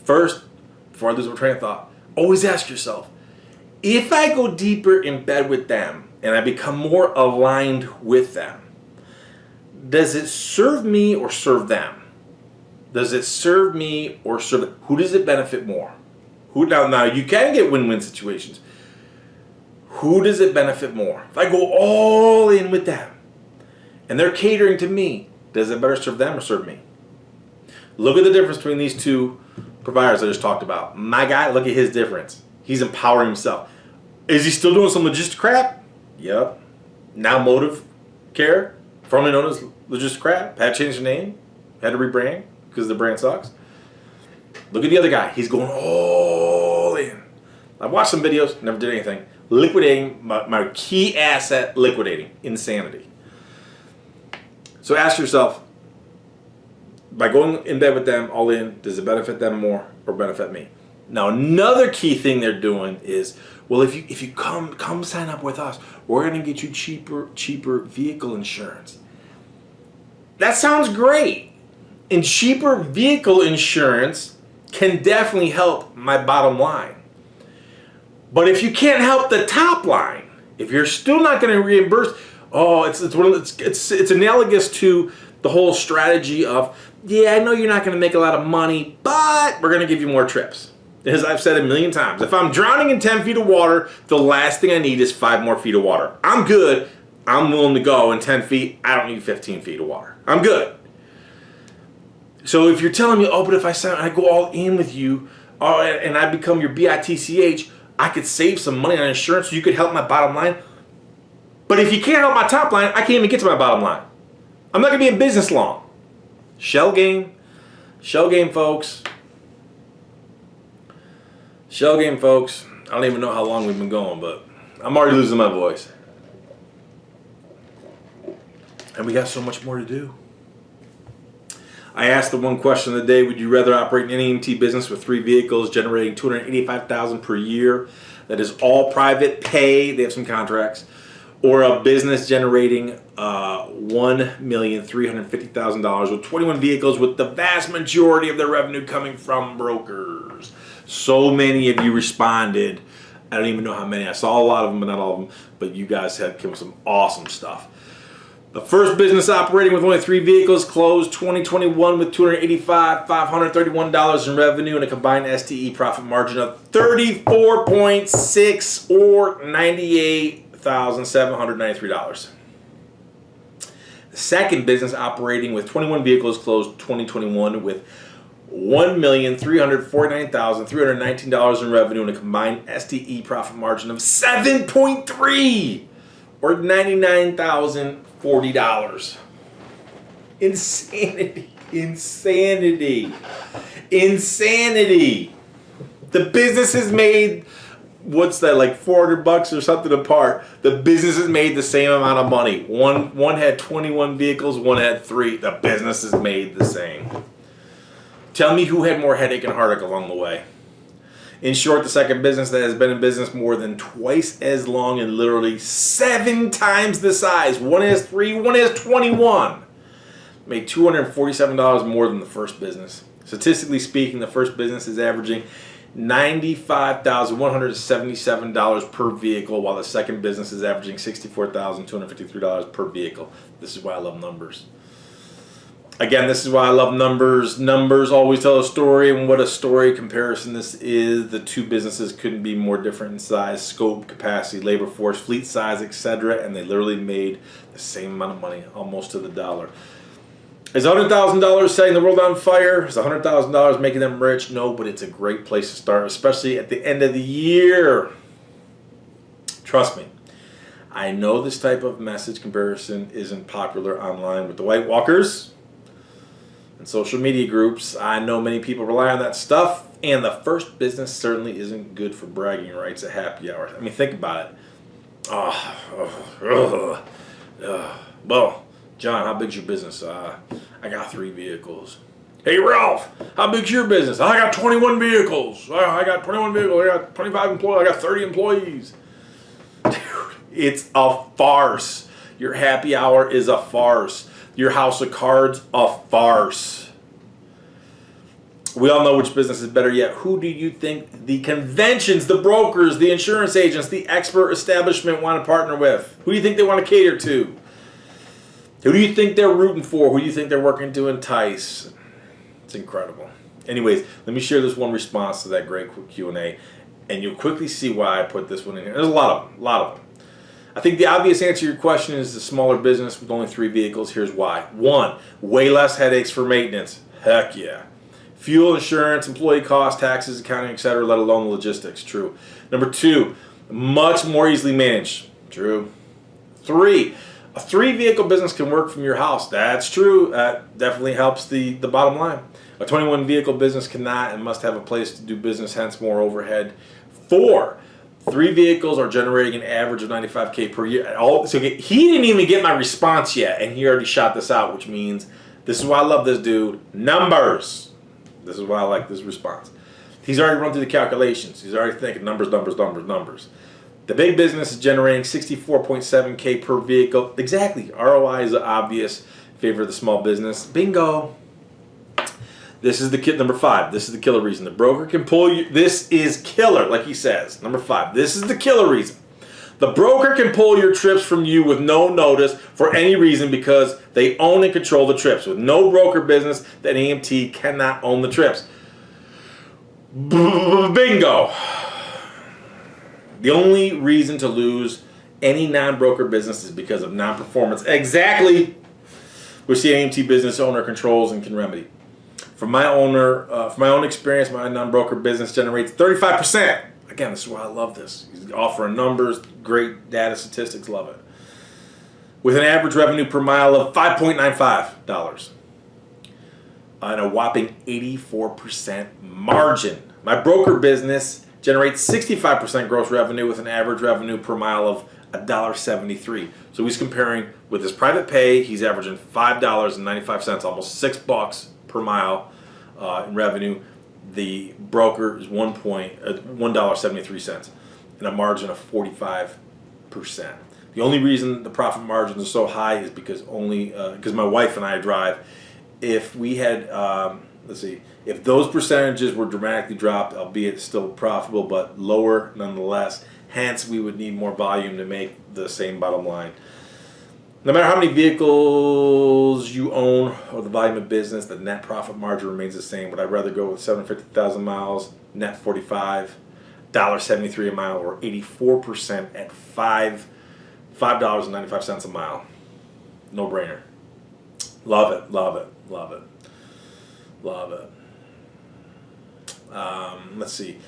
First, before I lose my train of thought, always ask yourself, if I go deeper in bed with them and I become more aligned with them, does it serve me or serve them? Does it serve me or serve them? Who does it benefit more? Now you can get win-win situations. Who does it benefit more? If I go all in with them and they're catering to me, does it better serve them or serve me? Look at the difference between these two providers I just talked about. My guy, look at his difference. He's empowering himself. Is he still doing some logistic crap? Yep. Now Motive Care, formerly known as Logistic Crap, had to change the name, had to rebrand because the brand sucks. Look at the other guy. He's going all in. I've watched some videos, never did anything. Liquidating my key asset, liquidating. Insanity. So ask yourself, by going in bed with them, all in, does it benefit them more or benefit me? Now another key thing they're doing is, well, if you come sign up with us, we're going to get you cheaper vehicle insurance. That sounds great. And cheaper vehicle insurance can definitely help my bottom line. But if you can't help the top line, if you're still not going to reimburse, it's analogous to the whole strategy of, yeah, I know you're not going to make a lot of money, but we're going to give you more trips. As I've said a million times, if I'm drowning in 10 feet of water, the last thing I need is 5 more feet of water. I'm good. I'm willing to go in 10 feet. I don't need 15 feet of water. I'm good. So if you're telling me, oh, but if I go all in with you, and I become your BITCH, I could save some money on insurance so you could help my bottom line. But if you can't help my top line, I can't even get to my bottom line. I'm not going to be in business long. Shell game, folks. Shell game, folks. I don't even know how long we've been going, but I'm already losing my voice. And we got so much more to do. I asked the one question of the day, would you rather operate an NEMT business with 3 vehicles generating $285,000 per year that is all private pay, they have some contracts, or a business generating $1,350,000 with 21 vehicles, with the vast majority of their revenue coming from brokers. So many of you responded. I don't even know how many. I saw a lot of them, but not all of them. But you guys had come some awesome stuff. The first business operating with only 3 vehicles closed 2021 with $285,531 in revenue and a combined STE profit margin of 34.6 or $98,793. The second business operating with 21 vehicles closed 2021 with $1,349,319 in revenue and a combined STE profit margin of 7.3 or $99,040. Insanity. Insanity. Insanity. The business has made, what's that, like $400 or something apart. The business has made the same amount of money. One had 21 vehicles, one had 3. The business has made the same. Tell me who had more headache and heartache along the way. In short, the second business that has been in business more than twice as long and literally 7 times the size. One has 3, one has 21. Made $247 more than the first business. Statistically speaking, the first business is averaging $95,177 per vehicle, while the second business is averaging $64,253 per vehicle. This is why I love numbers. Again, this is why I love numbers. Numbers always tell a story, and what a story comparison this is. The 2 businesses couldn't be more different in size, scope, capacity, labor force, fleet size, etc., and they literally made the same amount of money, almost to the dollar. Is $100,000 setting the world on fire? Is $100,000 making them rich? No, but it's a great place to start, especially at the end of the year. Trust me. I know this type of message comparison isn't popular online with the White Walkers and social media groups. I know many people rely on that stuff, and the first business certainly isn't good for bragging rights at happy hour. I mean, think about it. Well, John, how big's your business? I got 3 vehicles. Hey, Ralph, how big's your business? I got 21 vehicles. I got 21 vehicles. I got 25 employees. I got 30 employees. Dude, it's a farce. Your happy hour is a farce. Your house of cards, a farce. We all know which business is better, yet who do you think the conventions, the brokers, the insurance agents, the expert establishment want to partner with? Who do you think they want to cater to? Who do you think they're rooting for? Who do you think they're working to entice? It's incredible. Anyways, let me share this one response to that great Q&A, and you'll quickly see why I put this one in here. There's a lot of them. I think the obvious answer to your question is the smaller business with only 3 vehicles. Here's why. 1, way less headaches for maintenance. Heck yeah. Fuel, insurance, employee costs, taxes, accounting, etc., let alone logistics. True. Number 2, much more easily managed. True. 3, a 3-vehicle business can work from your house. That's true. That definitely helps the bottom line. A 21-vehicle business cannot and must have a place to do business, hence more overhead. 4, 3 vehicles are generating an average of $95K per year. So he didn't even get my response yet, and he already shot this out, which means this is why I love this dude. Numbers. This is why I like this response. He's already run through the calculations. He's already thinking numbers. The big business is generating $64.7K per vehicle. Exactly. ROI is obvious. Favor of the small business. Bingo. This is the number 5. This is the killer reason. The broker can pull you. This is killer, like he says. Number 5. This is the killer reason. The broker can pull your trips from you with no notice for any reason because they own and control the trips. With no broker business, then NEMT cannot own the trips. Bingo. The only reason to lose any non-broker business is because of non-performance. Exactly. Which the NEMT business owner controls and can remedy. From my own experience, my non-broker business generates 35%. Again, this is why I love this. He's offering numbers, great data statistics, love it. With an average revenue per mile of $5.95 and a whopping 84% margin. My broker business generates 65% gross revenue with an average revenue per mile of $1.73. So he's comparing with his private pay, he's averaging $5.95, almost $6 per mile in revenue. The broker is $1.73 and a margin of 45%. The only reason the profit margins are so high is because because my wife and I drive. If we had, let's see, if those percentages were dramatically dropped, albeit still profitable, but lower nonetheless, hence we would need more volume to make the same bottom line. No matter how many vehicles you own or the volume of business, the net profit margin remains the same. Would I rather go with 750,000 miles, net 45, $1.73 a mile, or 84% at $5.95 a mile? No brainer. Love it, love it, love it, love it. Let's see.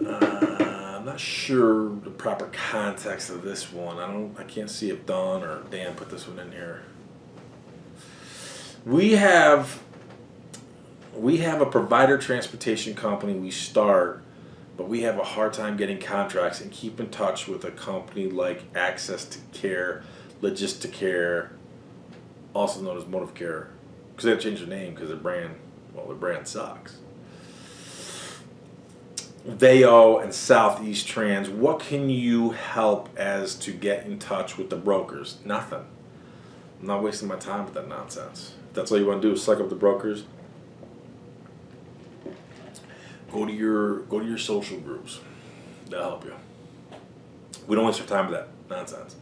I'm not sure the proper context of this one. I can't see if Don or Dan put this one in here. We have a provider transportation company we start, but we have a hard time getting contracts and keep in touch with a company like Access to Care, Logisticare, also known as Motive Care, because they had to change their name because their brand sucks. Veo and Southeast Trans, what can you help as to get in touch with the brokers? Nothing. I'm not wasting my time with that nonsense. If that's all you want to do is suck up the brokers, go to your social groups. They'll help you. We don't waste our time with that nonsense.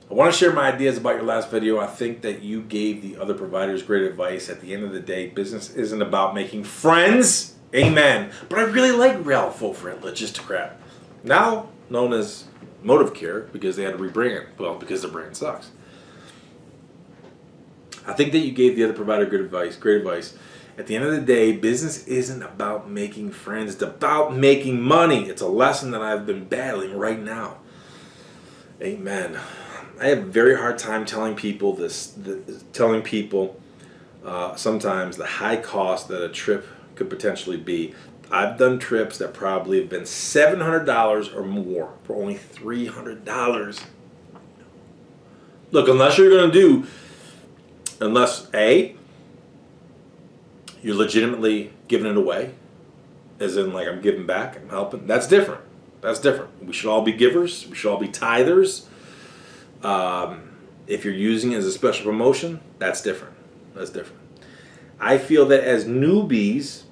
I want to share my ideas about your last video. I think that you gave the other providers great advice. At the end of the day, business isn't about making friends. Amen. But I really like Ralph for Logisticrat, now known as Motive Care, because they had to rebrand. Well, because their brand sucks. I think that you gave the other provider good advice, great advice. At the end of the day, business isn't about making friends. It's about making money. It's a lesson that I've been battling right now. Amen. I have a very hard time telling people sometimes the high cost that a trip could potentially be. I've done trips that probably have been $700 or more for only $300. Look, unless A, you're legitimately giving it away, as in like I'm giving back, I'm helping, that's different. That's different. We should all be givers. We should all be tithers. If you're using it as a special promotion, that's different. That's different. I feel that as newbies,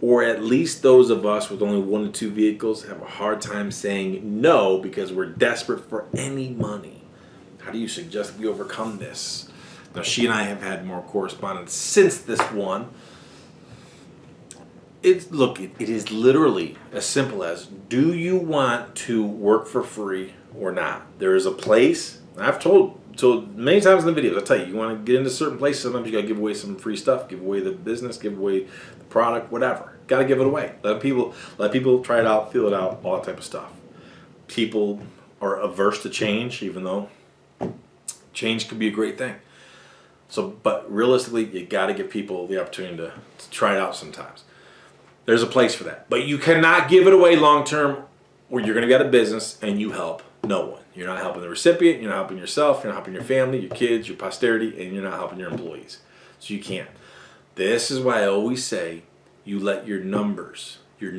or at least those of us with only 1 to 2 vehicles, have a hard time saying no because we're desperate for any money. How do you suggest we overcome this? Now, she and I have had more correspondence since this one. It is literally as simple as, do you want to work for free or not? There is a place, I've told many times in the videos, I tell you want to get into certain places, sometimes you got to give away some free stuff, give away the business, give away the product, whatever. Got to give it away. Let people try it out, feel it out, all that type of stuff. People are averse to change, even though change could be a great thing. So, but realistically, you got to give people the opportunity to try it out sometimes. There's a place for that. But you cannot give it away long term, or you're going to get a business and you help no one. You're not helping the recipient, you're not helping yourself, you're not helping your family, your kids, your posterity, and you're not helping your employees. So you can't. This is why I always say you let your numbers, your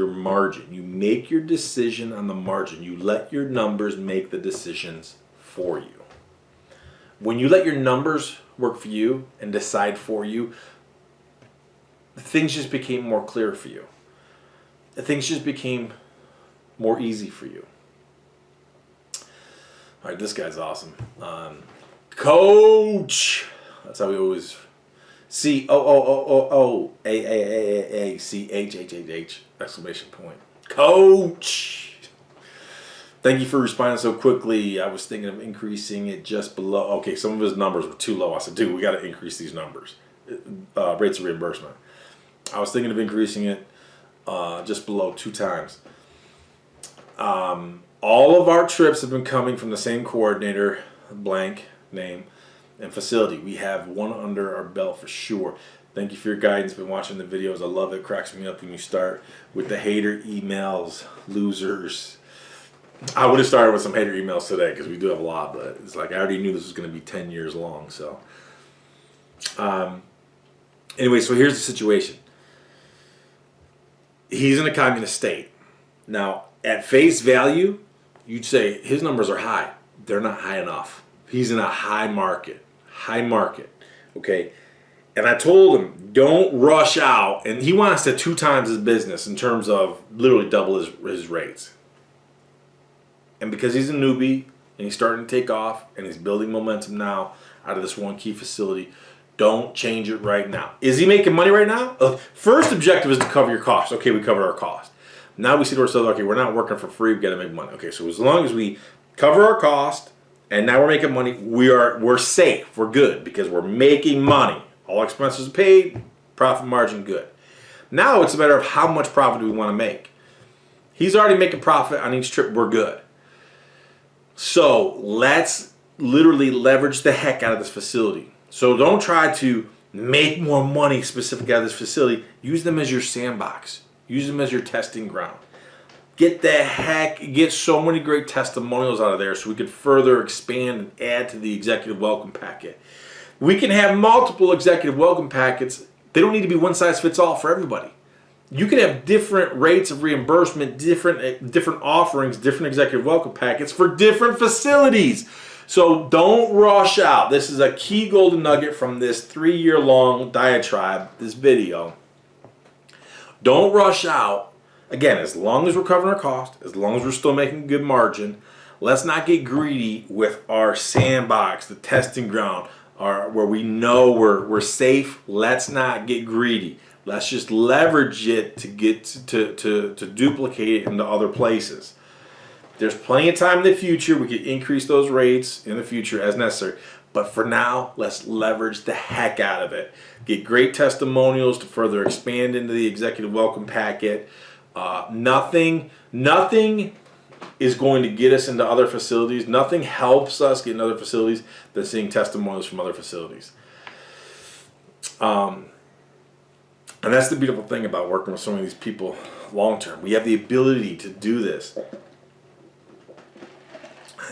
margin, you make your decision on the margin. You let your numbers make the decisions for you. When you let your numbers work for you and decide for you, things just became more clear for you. Things just became more easy for you. All right, this guy's awesome. Coach! That's how we always... COOOOAAAACHHHH! Exclamation point. Coach! Thank you for responding so quickly. I was thinking of increasing it just below... Okay, some of his numbers were too low. I said, dude, we got to increase these numbers. Rates of reimbursement. I was thinking of increasing it just below 2 times. All of our trips have been coming from the same coordinator, blank name, and facility. We have one under our belt for sure. Thank you for your guidance. Been watching the videos. I love it. Cracks me up when you start with the hater emails, losers. I would have started with some hater emails today because we do have a lot, but it's like I already knew this was going to be 10 years long. So, anyway, so here's the situation. He's in a communist state. Now, at face value, you'd say his numbers are high. They're not high enough. He's in a high market, okay? And I told him, don't rush out. And he wants to 2 times his business in terms of literally double his rates. And because he's a newbie and he's starting to take off and he's building momentum now out of this one key facility, don't change it right now. Is he making money right now? First objective is to cover your costs. Okay, we covered our costs. Now we see to ourselves, okay, we're not working for free, we've got to make money. Okay, so as long as we cover our cost and now we're making money, we're safe, we're good because we're making money. All expenses paid, profit margin good. Now it's a matter of how much profit do we want to make. He's already making profit on each trip, we're good. So let's literally leverage the heck out of this facility. So don't try to make more money specifically out of this facility. Use them as your sandbox. Use them as your testing ground. Get so many great testimonials out of there so we can further expand and add to the executive welcome packet. We can have multiple executive welcome packets. They don't need to be one size fits all for everybody. You can have different rates of reimbursement, different offerings, different executive welcome packets for different facilities. So don't rush out. This is a key golden nugget from this 3-year-long diatribe, this video. Don't rush out. Again, as long as we're covering our cost, as long as we're still making good margin, let's not get greedy with our sandbox, the testing ground, where we know we're safe. Let's not get greedy. Let's just leverage it to get to duplicate it into other places. There's plenty of time in the future. We could increase those rates in the future as necessary. But for now, let's leverage the heck out of it. Get great testimonials to further expand into the executive welcome packet. Nothing is going to get us into other facilities. Nothing helps us get into other facilities than seeing testimonials from other facilities. And that's the beautiful thing about working with so many of these people long term. We have the ability to do this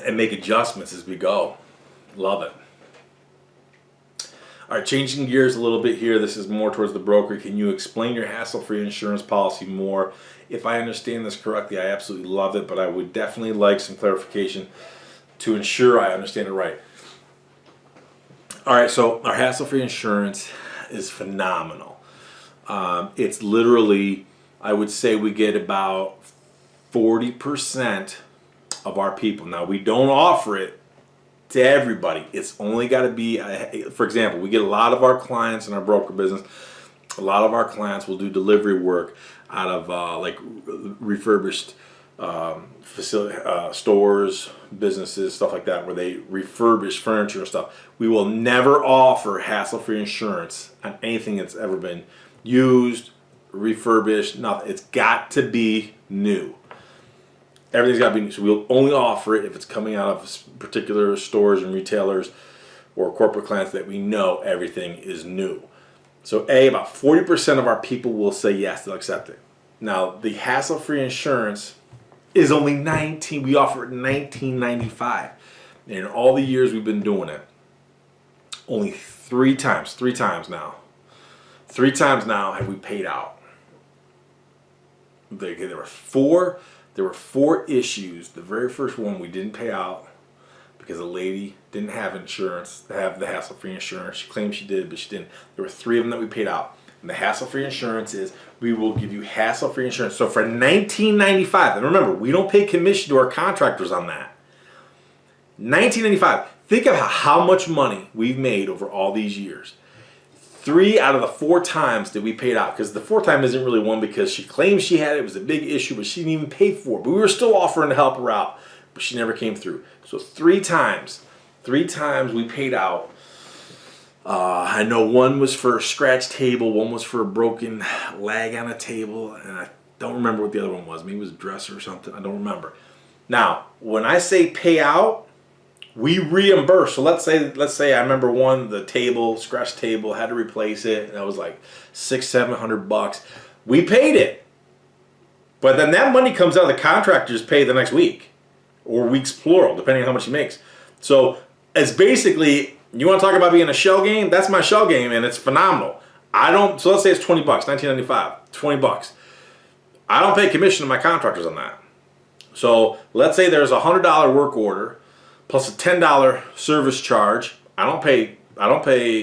and make adjustments as we go. Love it. All right, changing gears a little bit here. This is more towards the broker. Can you explain your hassle-free insurance policy more? If I understand this correctly, I absolutely love it, but I would definitely like some clarification to ensure I understand it right. All right, so our hassle-free insurance is phenomenal. It's literally, I would say we get about 40% of our people. Now, we don't offer it to everybody. It's only got to be, for example, we get a lot of our clients in our broker business, a lot of our clients will do delivery work out of like refurbished facility, stores, businesses, stuff like that, where they refurbish furniture and stuff. We will never offer hassle-free insurance on anything that's ever been used, refurbished, nothing. It's got to be new. Everything's got to be new. So we'll only offer it if it's coming out of particular stores and retailers or corporate clients that we know everything is new. So about 40% of our people will say yes, they'll accept it. Now, the hassle-free insurance is only we offer it $19.95. And in all the years we've been doing it, only three times now have we paid out. There were four issues. The very first one we didn't pay out because the lady didn't have insurance, have the hassle-free insurance. She claimed she did, but she didn't. There were 3 of them that we paid out. And the hassle-free insurance is we will give you hassle-free insurance. So for $19.95, and remember, we don't pay commission to our contractors on that. $19.95. Think of how much money we've made over all these years. 3 out of the 4 times that we paid out, because the 4th time isn't really one because she claimed she had it. It was a big issue, but she didn't even pay for it. But we were still offering to help her out, but she never came through. So 3 times we paid out. I know one was for a scratch table, one was for a broken leg on a table, and I don't remember what the other one was. Maybe it was a dresser or something. I don't remember. Now, when I say pay out, we reimburse. So let's say I remember one, the table, scratch table, had to replace it, and that was like $600-700. We paid it, but then that money comes out of the contractor's pay the next week, or weeks plural, depending on how much he makes. So it's basically, you want to talk about being a shell game? That's my shell game, and it's phenomenal. So let's say it's $20, $19.95, $20. I don't pay commission to my contractors on that. So let's say there's a $100 work order plus a $10 service charge. I don't pay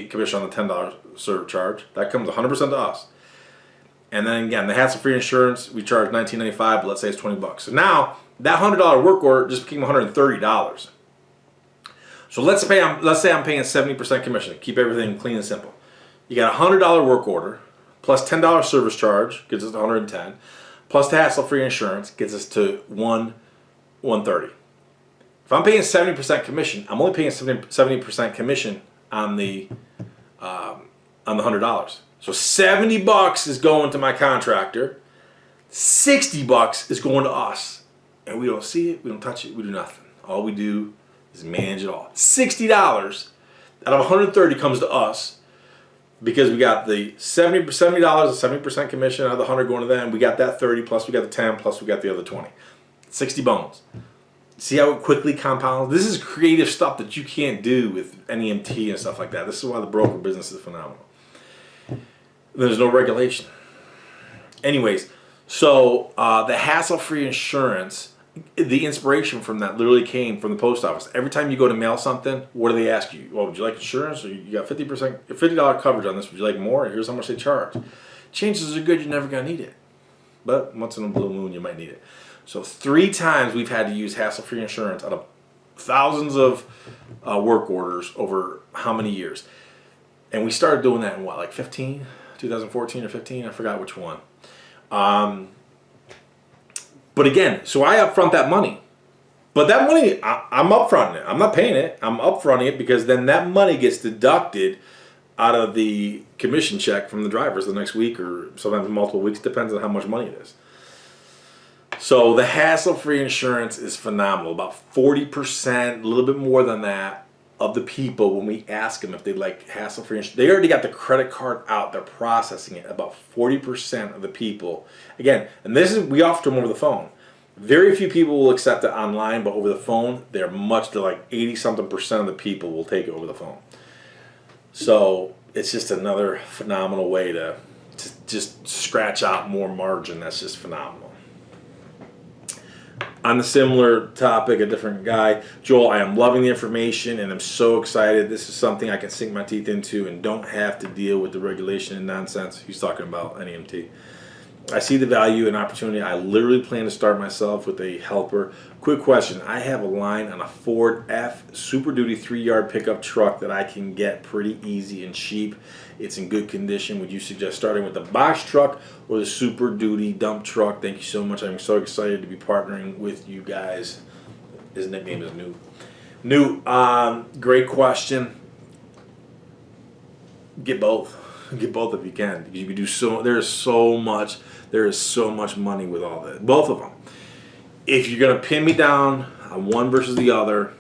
commission on the $10 service charge. That comes 100% to us. And then again, the hassle-free insurance, we charge $19.95, but let's say it's $20. So now that $100 work order just became $130. So let's say I'm paying 70% commission. Keep everything clean and simple. You got a $100 work order plus $10 service charge gets us to $110, plus the hassle-free insurance gets us to $130. If I'm paying 70% commission, I'm only paying 70% commission on the $100. So $70 is going to my contractor, $60 is going to us, and we don't see it, we don't touch it, we do nothing. All we do is manage it all. $60 out of 130 comes to us because we got the $70 of 70% commission out of the 100 going to them. We got that 30 plus we got the 10 plus we got the other 20. 60 bones. See how it quickly compounds? This is creative stuff that you can't do with NEMT and stuff like that. This is why the broker business is phenomenal. There's no regulation. Anyways, so the hassle-free insurance, the inspiration from that literally came from the post office. Every time you go to mail something, what do they ask you? Well, would you like insurance? Or you got $50 coverage on this. Would you like more? Here's how much they charge. Chances are good you're never going to need it. But once in a blue moon, you might need it. So 3 times we've had to use hassle-free insurance out of thousands of work orders over how many years? And we started doing that in what, like 2014 or 15? I forgot which one. But again, so I upfront that money. But that money, I'm upfronting it. I'm not paying it. I'm upfronting it because then that money gets deducted out of the commission check from the drivers the next week or sometimes multiple weeks. Depends on how much money it is. So the hassle-free insurance is phenomenal. About 40%, a little bit more than that, of the people, when we ask them if they like hassle-free insurance, they already got the credit card out. They're processing it. About 40% of the people, again, and this is, we offer them over the phone. Very few people will accept it online, but over the phone, they're like 80-something% of the people will take it over the phone. So it's just another phenomenal way to just scratch out more margin. That's just phenomenal. On the similar topic, a different guy, Joel, I am loving the information and I'm so excited. This is something I can sink my teeth into and don't have to deal with the regulation and nonsense. He's talking about NEMT. I see the value and opportunity. I literally plan to start myself with a helper. Quick question. I have a line on a Ford F Super Duty 3-yard pickup truck that I can get pretty easy and cheap. It's in good condition. Would you suggest starting with the box truck or the Super Duty dump truck? Thank you so much. I'm so excited to be partnering with you guys. His nickname is New. Great question. Get both. Get both if you can. You can do so. There is so much money with all that. Both of them. If you're gonna pin me down on one versus the other,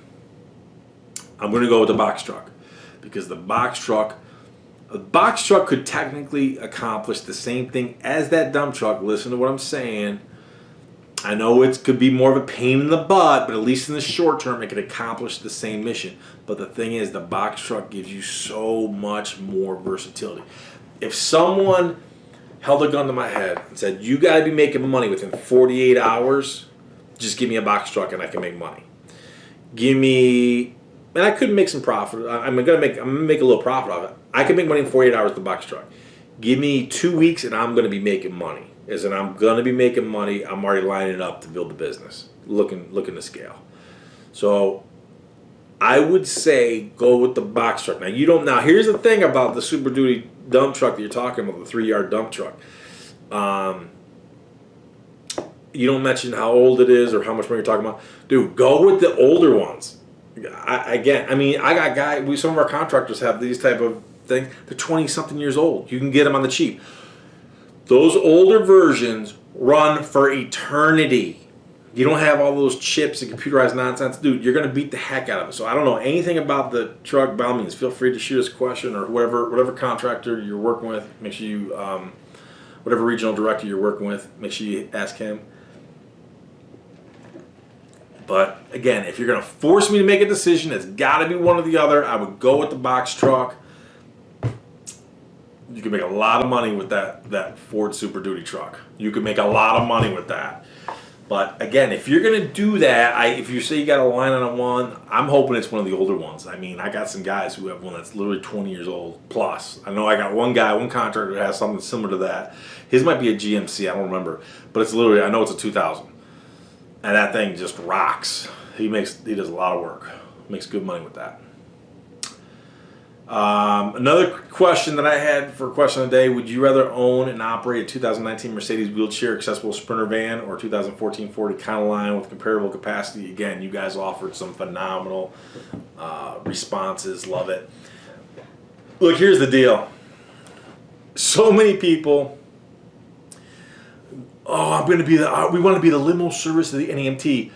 I'm gonna go with the box truck because the box truck could technically accomplish the same thing as that dump truck. Listen to what I'm saying. I know it could be more of a pain in the butt, but at least in the short term, it could accomplish the same mission. But the thing is, the box truck gives you so much more versatility. If someone held a gun to my head and said, you got to be making money within 48 hours, just give me a box truck and I can make money. And I could make some profit. I'm gonna make a little profit off it. I can make money in 48 hours with the box truck. Give me 2 weeks and I'm gonna be making money. As in, I'm gonna be making money. I'm already lining up to build the business. Looking to scale. So I would say go with the box truck. Now here's the thing about the Super Duty dump truck that you're talking about, the 3-yard dump truck. You don't mention how old it is or how much money you're talking about. Dude, go with the older ones. I got some of our contractors have these type of things. They're 20-something years old. You can get them on the cheap. Those older versions run for eternity. You don't have all those chips and computerized nonsense. Dude, you're going to beat the heck out of it. So I don't know anything about the truck. By all means, feel free to shoot us a question or whatever contractor you're working with. Make sure you, whatever regional director you're working with, make sure you ask him. But again, if you're going to force me to make a decision, it's got to be one or the other. I would go with the box truck. You can make a lot of money with that Ford Super Duty truck. You can make a lot of money with that. But again, if you're gonna do that, if you say you got a line on one, I'm hoping it's one of the older ones. I mean, I got some guys who have one that's literally 20 years old plus. I know I got one contractor that has something similar to that. His might be a GMC, I don't remember, but it's literally, I know it's a 2000, and that thing just rocks. He does a lot of work, makes good money with that. Another question that I had for question of the day: would you rather own and operate a 2019 Mercedes wheelchair accessible Sprinter van or 2014 Ford Econoline with comparable capacity? Again, you guys offered some phenomenal responses. Love it. Look, here's the deal. So many people. Oh, I'm going to be we want to be the limo service of the NEMT.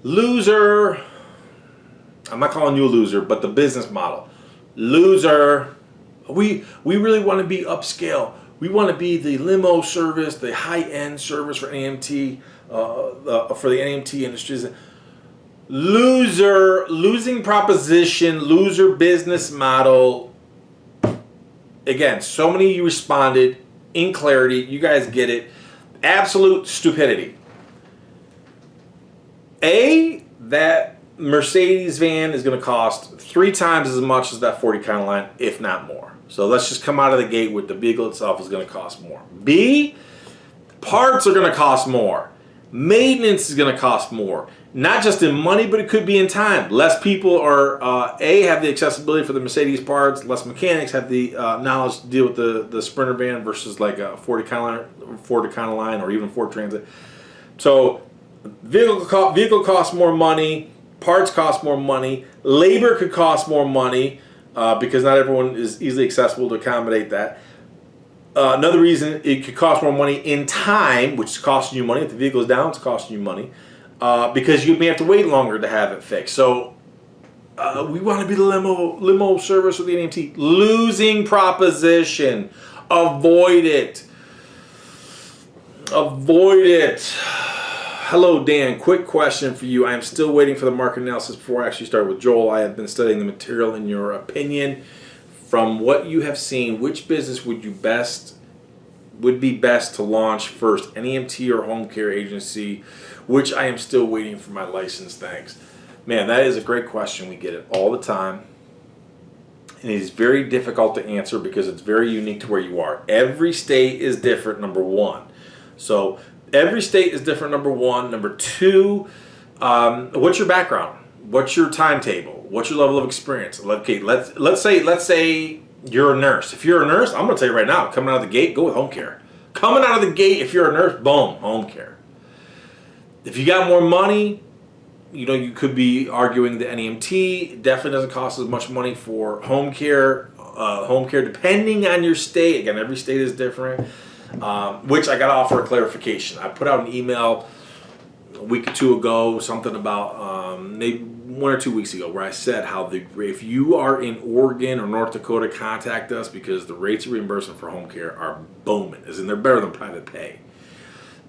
Loser. I'm not calling you a loser, but the business model. Loser. We really want to be upscale. We want to be the limo service, the high-end service for NEMT, for the NEMT industries. Loser, losing proposition, loser business model. Again, so many of you responded in clarity. You guys get it. Absolute stupidity. That Mercedes van is going to cost 3 times as much as that 40 Econoline, if not more. So let's just come out of the gate with the vehicle itself is going to cost more. B, parts are going to cost more. Maintenance is going to cost more. Not just in money, but it could be in time. Less people are, have the accessibility for the Mercedes parts. Less mechanics have the knowledge to deal with the Sprinter van versus like a Ford Econoline or even Ford Transit. So vehicle costs more money. Parts cost more money. Labor could cost more money because not everyone is easily accessible to accommodate that. Another reason it could cost more money in time, which is costing you money. If the vehicle is down, it's costing you money because you may have to wait longer to have it fixed. So we want to be the limo service with the NEMT. Losing proposition. Avoid it. Avoid it. Hello, Dan. Quick question for you. I am still waiting for the market analysis before I actually start with Joel. I have been studying the material. In your opinion, from what you have seen, which business would be best to launch first, NEMT or home care agency? Which I am still waiting for my license. Thanks. Man, that is a great question. We get it all the time. And it is very difficult to answer because it's very unique to where you are. Every state is different, number one. So every state is different, number one. Number two, what's your background? What's your timetable? What's your level of experience? Okay, let's say you're a nurse. If you're a nurse, I'm going to tell you right now, coming out of the gate, go with home care. Coming out of the gate, if you're a nurse, boom, home care. If you got more money, you could be arguing the NEMT. Definitely doesn't cost as much money for home care. Home care, depending on your state. Again, every state is different. Which I got to offer a clarification. I put out an email a week or two ago, something about maybe 1 or 2 weeks ago, where I said how if you are in Oregon or North Dakota, contact us because the rates of reimbursement for home care are booming. As in, they're better than private pay.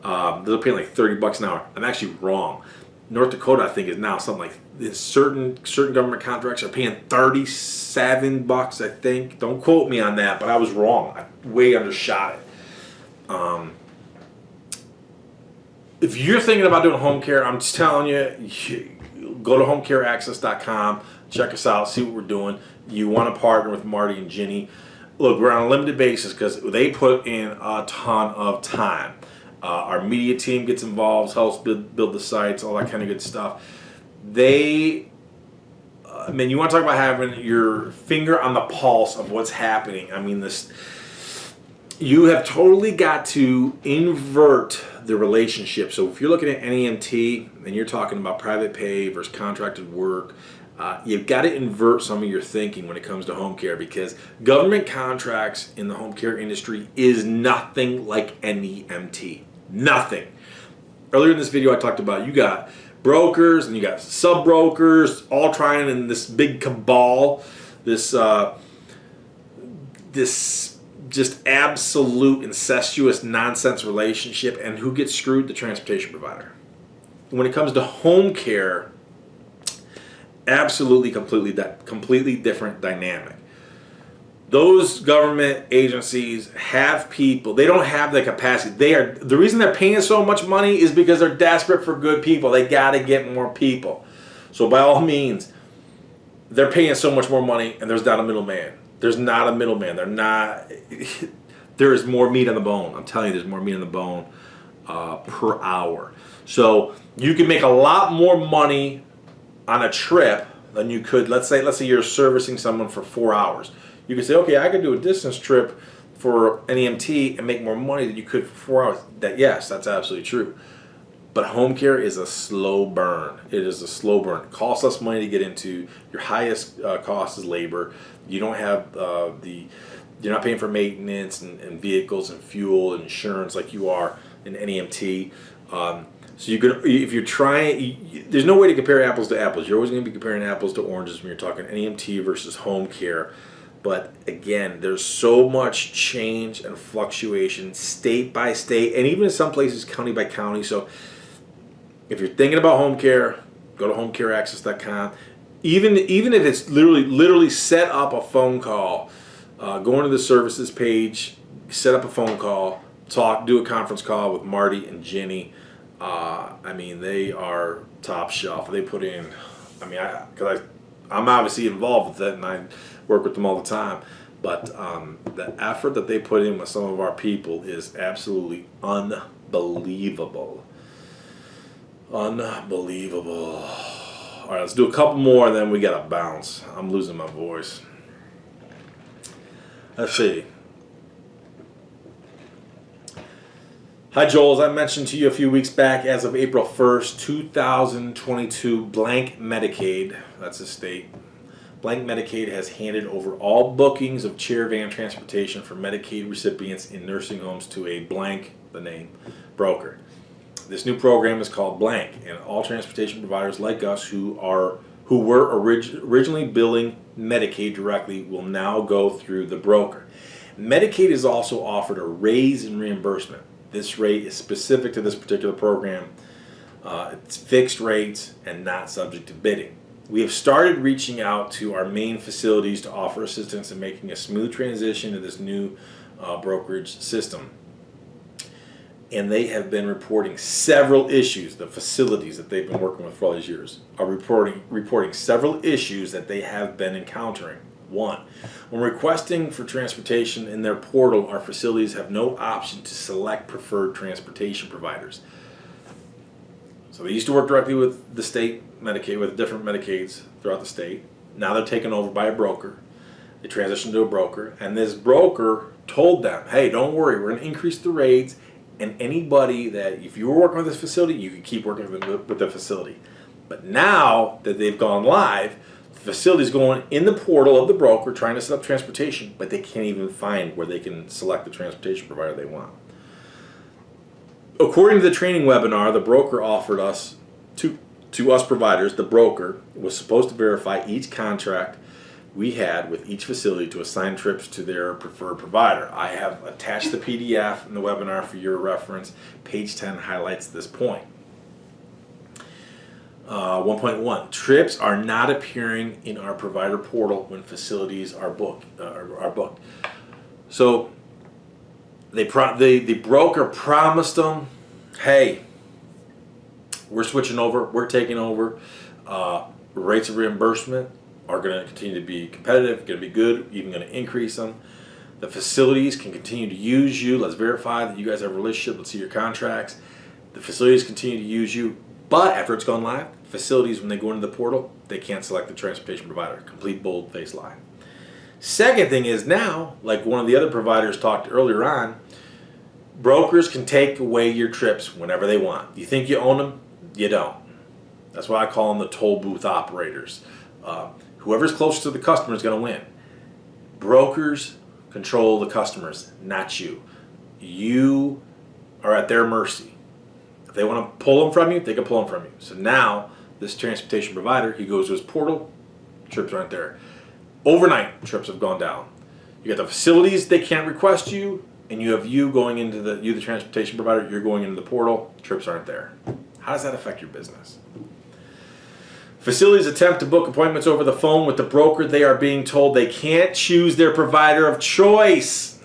They're paying like $30 an hour. I'm actually wrong. North Dakota, I think, is now something like certain government contracts are paying $37, I think. Don't quote me on that, but I was wrong. I way undershot it. If you're thinking about doing home care, I'm just telling you, go to homecareaccess.com, check us out, see what we're doing. You want to partner with Marty and Ginny. Look, we're on a limited basis because they put in a ton of time. Our media team gets involved, helps build the sites, all that kind of good stuff. You want to talk about having your finger on the pulse of what's happening. I mean, you have totally got to invert the relationship. So if you're looking at NEMT and you're talking about private pay versus contracted work, you've got to invert some of your thinking when it comes to home care because government contracts in the home care industry is nothing like NEMT. Nothing. Earlier in this video I talked about you got brokers and you got sub-brokers all trying in this big cabal, this just absolute incestuous nonsense relationship, and who gets screwed? The transportation provider. When it comes to home care, absolutely completely different dynamic. Those government agencies have people. They don't have the capacity. The reason they're paying so much money is because they're desperate for good people. They got to get more people. So by all means, they're paying so much more money, and there's not a middleman. There's not a middleman. There is more meat on the bone. I'm telling you, there's more meat on the bone per hour. So you can make a lot more money on a trip than you could. Let's say you're servicing someone for 4 hours. You could say, okay, I could do a distance trip for NEMT and make more money than you could for 4 hours. Yes, that's absolutely true. But home care is a slow burn. It is a slow burn. It costs less money to get into. Your highest cost is labor. You don't have you're not paying for maintenance and vehicles and fuel and insurance like you are in NEMT. So you could, if you're trying, there's no way to compare apples to apples. You're always going to be comparing apples to oranges when you're talking NEMT versus home care. But again, there's so much change and fluctuation state by state, and even in some places county by county. So if you're thinking about home care, go to homecareaccess.com. Even if it's literally set up a phone call, go into the services page, set up a phone call, do a conference call with Marty and Jenny. I mean, they are top shelf. They put in, because I'm obviously involved with it, and I work with them all the time. But the effort that they put in with some of our people is absolutely unbelievable. Unbelievable. All right, let's do a couple more, and then we got to bounce. I'm losing my voice. Let's see. Hi, Joel. As I mentioned to you a few weeks back, as of April 1st, 2022, blank Medicaid, that's a state, blank Medicaid has handed over all bookings of chair van transportation for Medicaid recipients in nursing homes to a blank, the name, broker. This new program is called Blank, and all transportation providers like us who were originally billing Medicaid directly will now go through the broker. Medicaid is also offered a raise in reimbursement. This rate is specific to this particular program. It's fixed rates and not subject to bidding. We have started reaching out to our main facilities to offer assistance in making a smooth transition to this new brokerage system. And they have been reporting several issues. The facilities that they've been working with for all these years are reporting several issues that they have been encountering. One, when requesting for transportation in their portal, our facilities have no option to select preferred transportation providers. So they used to work directly with the state Medicaid, with different Medicaids throughout the state. Now they're taken over by a broker. They transitioned to a broker, and this broker told them, hey, don't worry, we're going to increase the rates, and anybody that, if you were working with this facility, you could keep working with the facility. But now that they've gone live, the facility's going in the portal of the broker trying to set up transportation, but they can't even find where they can select the transportation provider they want. According to the training webinar, the broker offered us, to us providers, the broker was supposed to verify each contract we had with each facility to assign trips to their preferred provider. I have attached the PDF in the webinar for your reference. Page 10 highlights this point. 1.1, trips are not appearing in our provider portal when facilities are booked. So the broker promised them, hey, we're switching over, we're taking over. Rates of reimbursement are going to continue to be competitive, going to be good, even going to increase them. The facilities can continue to use you. Let's verify that you guys have a relationship. Let's see your contracts. The facilities continue to use you, but after it's gone live, facilities, when they go into the portal, they can't select the transportation provider. Complete bold-faced lie. Second thing is now, like one of the other providers talked earlier on, brokers can take away your trips whenever they want. You think you own them? You don't. That's why I call them the toll booth operators. Whoever's closest to the customer is going to win. Brokers control the customers, not you. You are at their mercy. If they want to pull them from you, they can pull them from you. So now, this transportation provider, he goes to his portal, trips aren't there. Overnight, trips have gone down. You got the facilities, they can't request you, and you have you going into the transportation provider, you're going into the portal, trips aren't there. How does that affect your business? Facilities attempt to book appointments over the phone with the broker. They are being told they can't choose their provider of choice.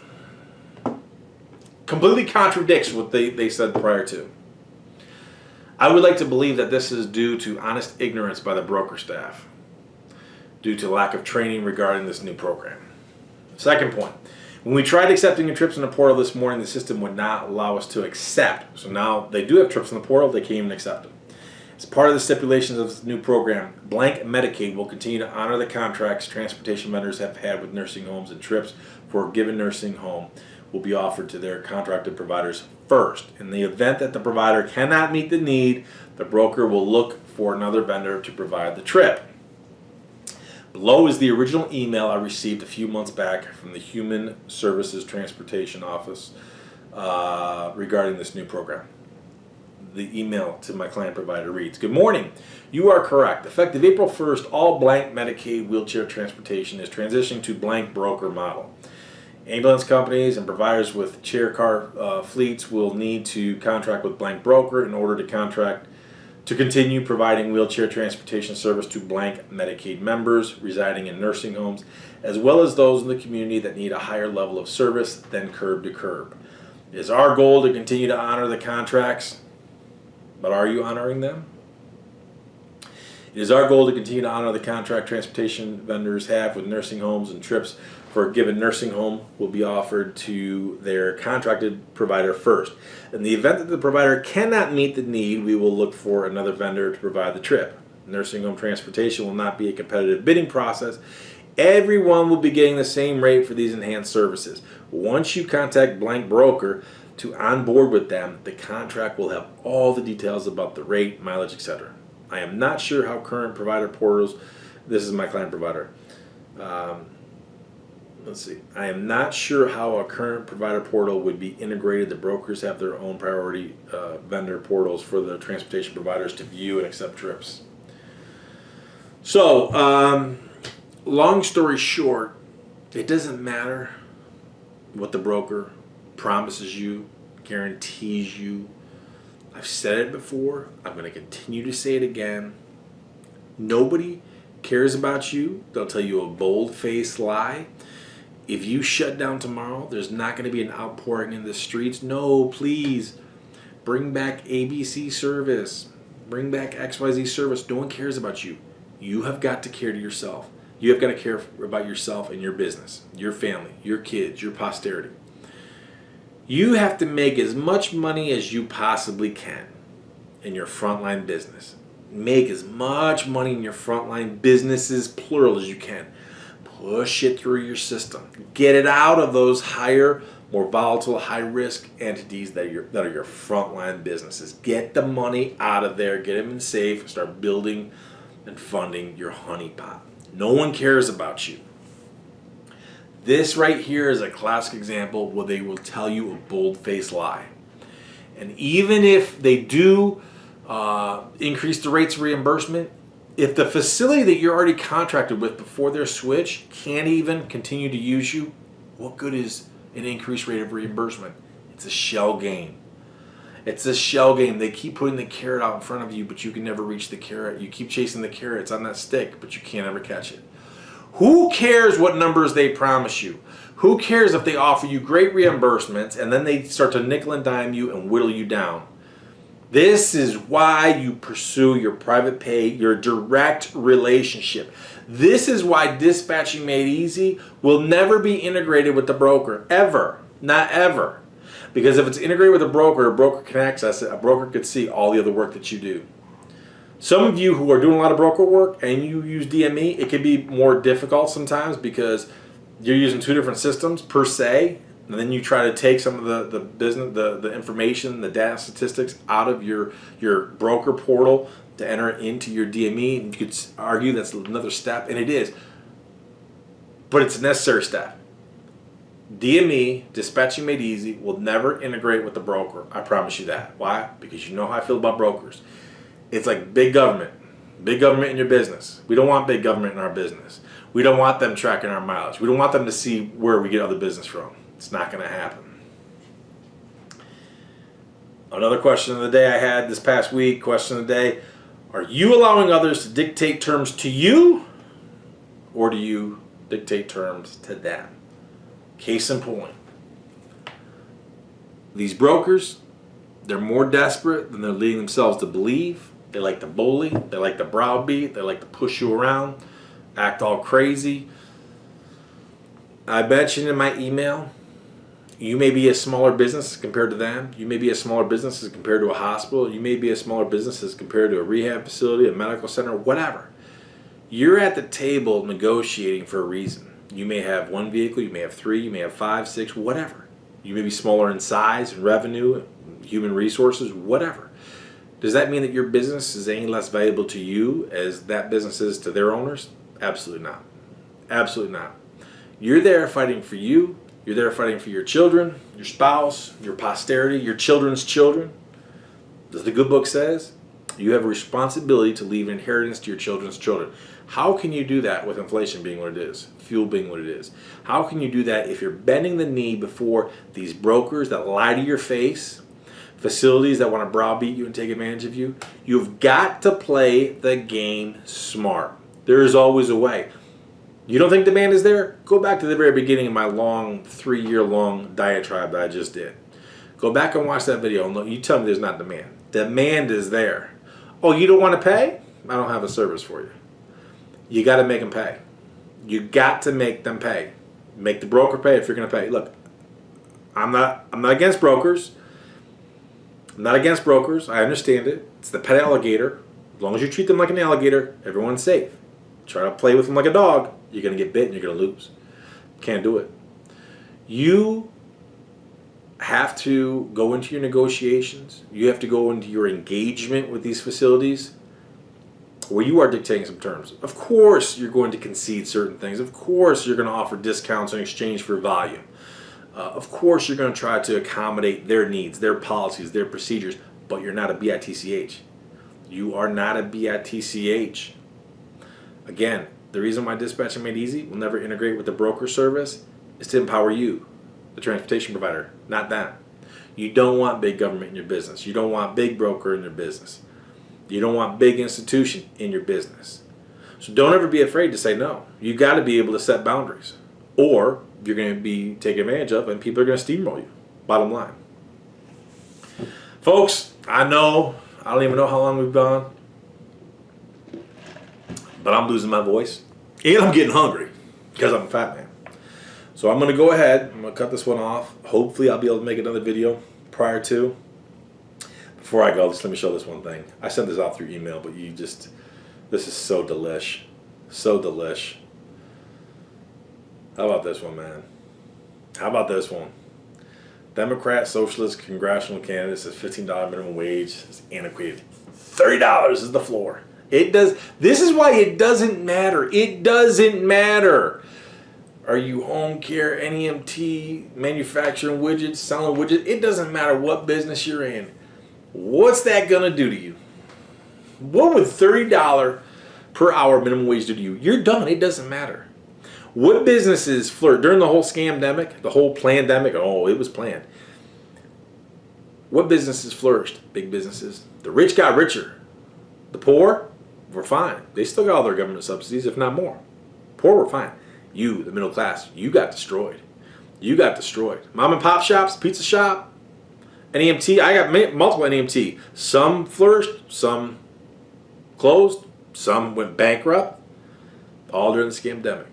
Completely contradicts what they said prior to. I would like to believe that this is due to honest ignorance by the broker staff, due to lack of training regarding this new program. Second point, when we tried accepting your trips in the portal this morning, the system would not allow us to accept. So now they do have trips in the portal, they can't even accept them. As part of the stipulations of this new program, blank Medicaid will continue to honor the contracts transportation vendors have had with nursing homes, and trips for a given nursing home will be offered to their contracted providers first. In the event that the provider cannot meet the need, the broker will look for another vendor to provide the trip. Below is the original email I received a few months back from the Human Services Transportation Office regarding this new program. The email to my client provider reads, "Good morning. You are correct. Effective April 1st, all blank Medicaid wheelchair transportation is transitioning to blank broker model. Ambulance companies and providers with chair car fleets will need to contract with blank broker in order to continue providing wheelchair transportation service to blank Medicaid members residing in nursing homes, as well as those in the community that need a higher level of service than curb to curb. It is our goal to continue to honor the contracts, but are you honoring them? It is our goal to continue to honor the contract transportation vendors have with nursing homes, and trips for a given nursing home will be offered to their contracted provider first. In the event that the provider cannot meet the need, we will look for another vendor to provide the trip. Nursing home transportation will not be a competitive bidding process. Everyone will be getting the same rate for these enhanced services. Once you contact blank broker to onboard with them, the contract will have all the details about the rate, mileage, etc. I am not sure how current provider portals," this is my client provider, I am not sure how a current provider portal would be integrated. The brokers have their own priority vendor portals for the transportation providers to view and accept trips. So, long story short, it doesn't matter what the broker promises you, guarantees you. I've said it before. I'm going to continue to say it again. Nobody cares about you. They'll tell you a bold-faced lie. If you shut down tomorrow, there's not going to be an outpouring in the streets. No, please, bring back ABC service. Bring back XYZ service. No one cares about you. You have got to care to yourself. You have got to care about yourself and your business, your family, your kids, your posterity. You have to make as much money as you possibly can in your frontline business. Make as much money in your frontline businesses, plural, as you can. Push it through your system. Get it out of those higher, more volatile, high-risk entities that are your frontline businesses. Get the money out of there. Get them in safe. And start building and funding your honeypot. No one cares about you. This right here is a classic example where they will tell you a bold-faced lie. And even if they do increase the rates of reimbursement, if the facility that you're already contracted with before their switch can't even continue to use you, what good is an increased rate of reimbursement? It's a shell game. It's a shell game. They keep putting the carrot out in front of you, but you can never reach the carrot. You keep chasing the carrot. It's on that stick, but you can't ever catch it. Who cares what numbers they promise you? Who cares if they offer you great reimbursements and then they start to nickel and dime you and whittle you down? This is why you pursue your private pay, your direct relationship. This is why Dispatching Made Easy will never be integrated with the broker, ever, not ever. Because if it's integrated with a broker can access it, a broker could see all the other work that you do. Some of you who are doing a lot of broker work and you use DME, it can be more difficult sometimes because you're using two different systems per se, and then you try to take some of the business, the information, the data statistics out of your broker portal to enter it into your DME. And you could argue that's another step, and it is, but it's a necessary step. DME, Dispatching Made Easy, will never integrate with the broker. I promise you that. Why? Because you know how I feel about brokers. It's like big government in your business. We don't want big government in our business. We don't want them tracking our mileage. We don't want them to see where we get other business from. It's not going to happen. Another question of the day I had this past week, question of the day, Are you allowing others to dictate terms to you, or do you dictate terms to them? Case in point, these brokers, they're more desperate than they're leading themselves to believe. They like to bully, they like to browbeat, they like to push you around, act all crazy. I mentioned in my email, you may be a smaller business compared to them. You may be a smaller business as compared to a hospital. You may be a smaller business as compared to a rehab facility, a medical center, whatever. You're at the table negotiating for a reason. You may have one vehicle, you may have three, you may have 5, 6, whatever. You may be smaller in size and revenue, human resources, whatever. Does that mean that your business is any less valuable to you as that business is to their owners? Absolutely not. Absolutely not. You're there fighting for you. You're there fighting for your children, your spouse, your posterity, your children's children. As the good book says, you have a responsibility to leave an inheritance to your children's children. How can you do that with inflation being what it is, fuel being what it is? How can you do that if you're bending the knee before these brokers that lie to your face, facilities that want to browbeat you and take advantage of you? You've got to play the game smart. There is always a way. You don't think demand is there? Go back to the very beginning of my long, 3-year-long diatribe that I just did. Go back and watch that video and look. You tell me there's not demand. Demand is there. Oh, you don't want to pay? I don't have a service for you. You got to make them pay. You got to make them pay. Make the broker pay if you're going to pay. Look, I'm not against brokers. I'm not against brokers. I understand it. It's the pet alligator. As long as you treat them like an alligator, everyone's safe. Try to play with them like a dog, you're going to get bit and you're going to lose. Can't do it. You have to go into your negotiations. You have to go into your engagement with these facilities where you are dictating some terms. Of course, you're going to concede certain things. Of course, you're going to offer discounts in exchange for volume. Of course, you're going to try to accommodate their needs, their policies, their procedures, but you're not a BITCH. You are not a BITCH. Again, the reason why Dispatching Made Easy will never integrate with the broker service is to empower you, the transportation provider, not them. You don't want big government in your business. You don't want big broker in your business. You don't want big institution in your business. So don't ever be afraid to say no. You got to be able to set boundaries, or you're going to be taken advantage of and people are going to steamroll you. Bottom line. Folks, I don't even know how long we've gone, but I'm losing my voice and I'm getting hungry because I'm a fat man. So I'm going to go ahead. I'm going to cut this one off. Hopefully I'll be able to make another video prior to. Before I go, just let me show this one thing. I sent this out through email, but this is so delish. So delish. How about this one, man? How about this one? Democrat, Socialist, Congressional candidate says $15 minimum wage is antiquated. $30 is the floor. This is why it doesn't matter. It doesn't matter. Are you home care, NEMT, manufacturing widgets, selling widgets? It doesn't matter what business you're in. What's that going to do to you? What would $30 per hour minimum wage do to you? You're done. It doesn't matter. What businesses flirt during the whole scamdemic, the whole plandemic? Oh, it was planned. What businesses flourished? Big businesses. The rich got richer. The poor were fine. They still got all their government subsidies, if not more. Poor were fine. You, the middle class, you got destroyed. You got destroyed. Mom and pop shops, pizza shop, NEMT. I got multiple NEMT. Some flourished, some closed, some went bankrupt, all during the scamdemic.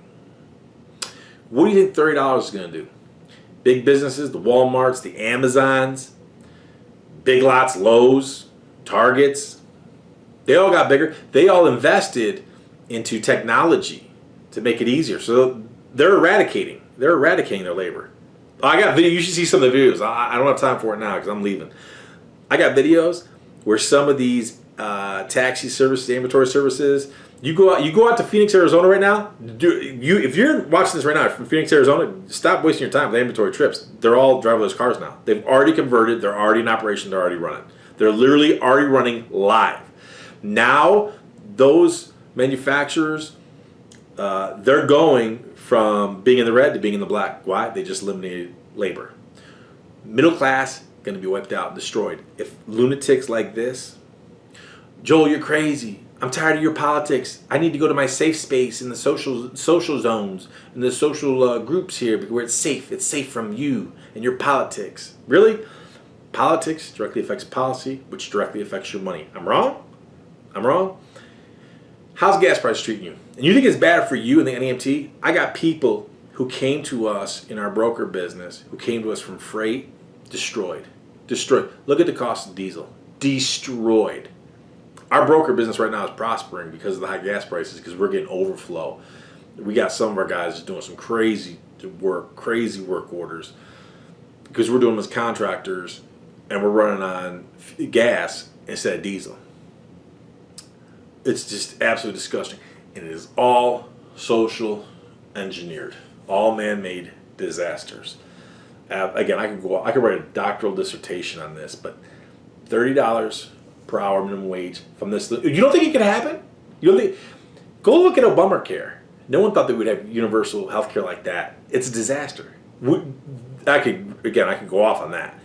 What do you think $30 is going to do? Big businesses, the Walmarts, the Amazons, Big Lots, Lowe's, Targets, they all got bigger. They all invested into technology to make it easier. So they're eradicating their labor. I got video. You should see some of the videos. I don't have time for it now because I'm leaving. I got videos where some of these taxi services, ambulatory services, you go out to Phoenix, Arizona right now. If you're watching this right now from Phoenix, Arizona, stop wasting your time with ambulatory trips. They're all driverless cars now. They've already converted. They're already in operation. They're already running. They're literally already running live. Now those manufacturers, they're going from being in the red to being in the black. Why? They just eliminated labor. Middle class going to be wiped out, destroyed. If lunatics like this, Joel, you're crazy. I'm tired of your politics. I need to go to my safe space in the social zones, in the social groups here where it's safe. It's safe from you and your politics. Really? Politics directly affects policy, which directly affects your money. I'm wrong? I'm wrong? How's gas prices treating you? And you think it's bad for you in the NEMT? I got people who came to us in our broker business, who came to us from freight, destroyed. Destroyed. Look at the cost of diesel. Destroyed. Our broker business right now is prospering because of the high gas prices, because we're getting overflow. We got some of our guys just doing some crazy work orders, because we're doing them as contractors and we're running on gas instead of diesel. It's just absolutely disgusting. And it is all social engineered, all man-made disasters. Again, I could write a doctoral dissertation on this, but $30 per hour minimum wage from this. You don't think it could happen? You don't think? Go look at Obamacare. No one thought that we'd have universal health care like that. It's a disaster. I could go off on that.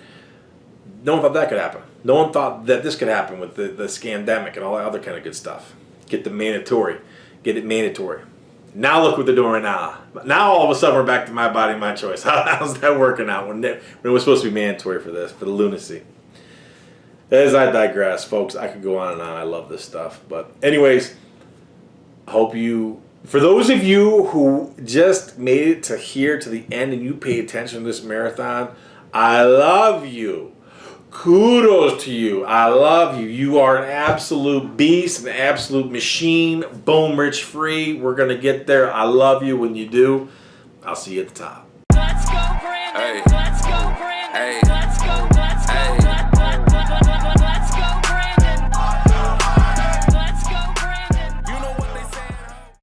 No one thought that could happen. No one thought that this could happen with the scandemic and all that other kind of good stuff. Get it mandatory. Now look what they're doing right now. Now all of a sudden we're back to my body, my choice. How's that working out when it was supposed to be mandatory for this, for the lunacy? As I digress, folks, I could go on and on. I love this stuff. But anyways, for those of you who just made it to here to the end and you pay attention to this marathon, I love you. Kudos to you. I love you. You are an absolute beast, an absolute machine. Boom, rich free. We're going to get there. I love you when you do. I'll see you at the top.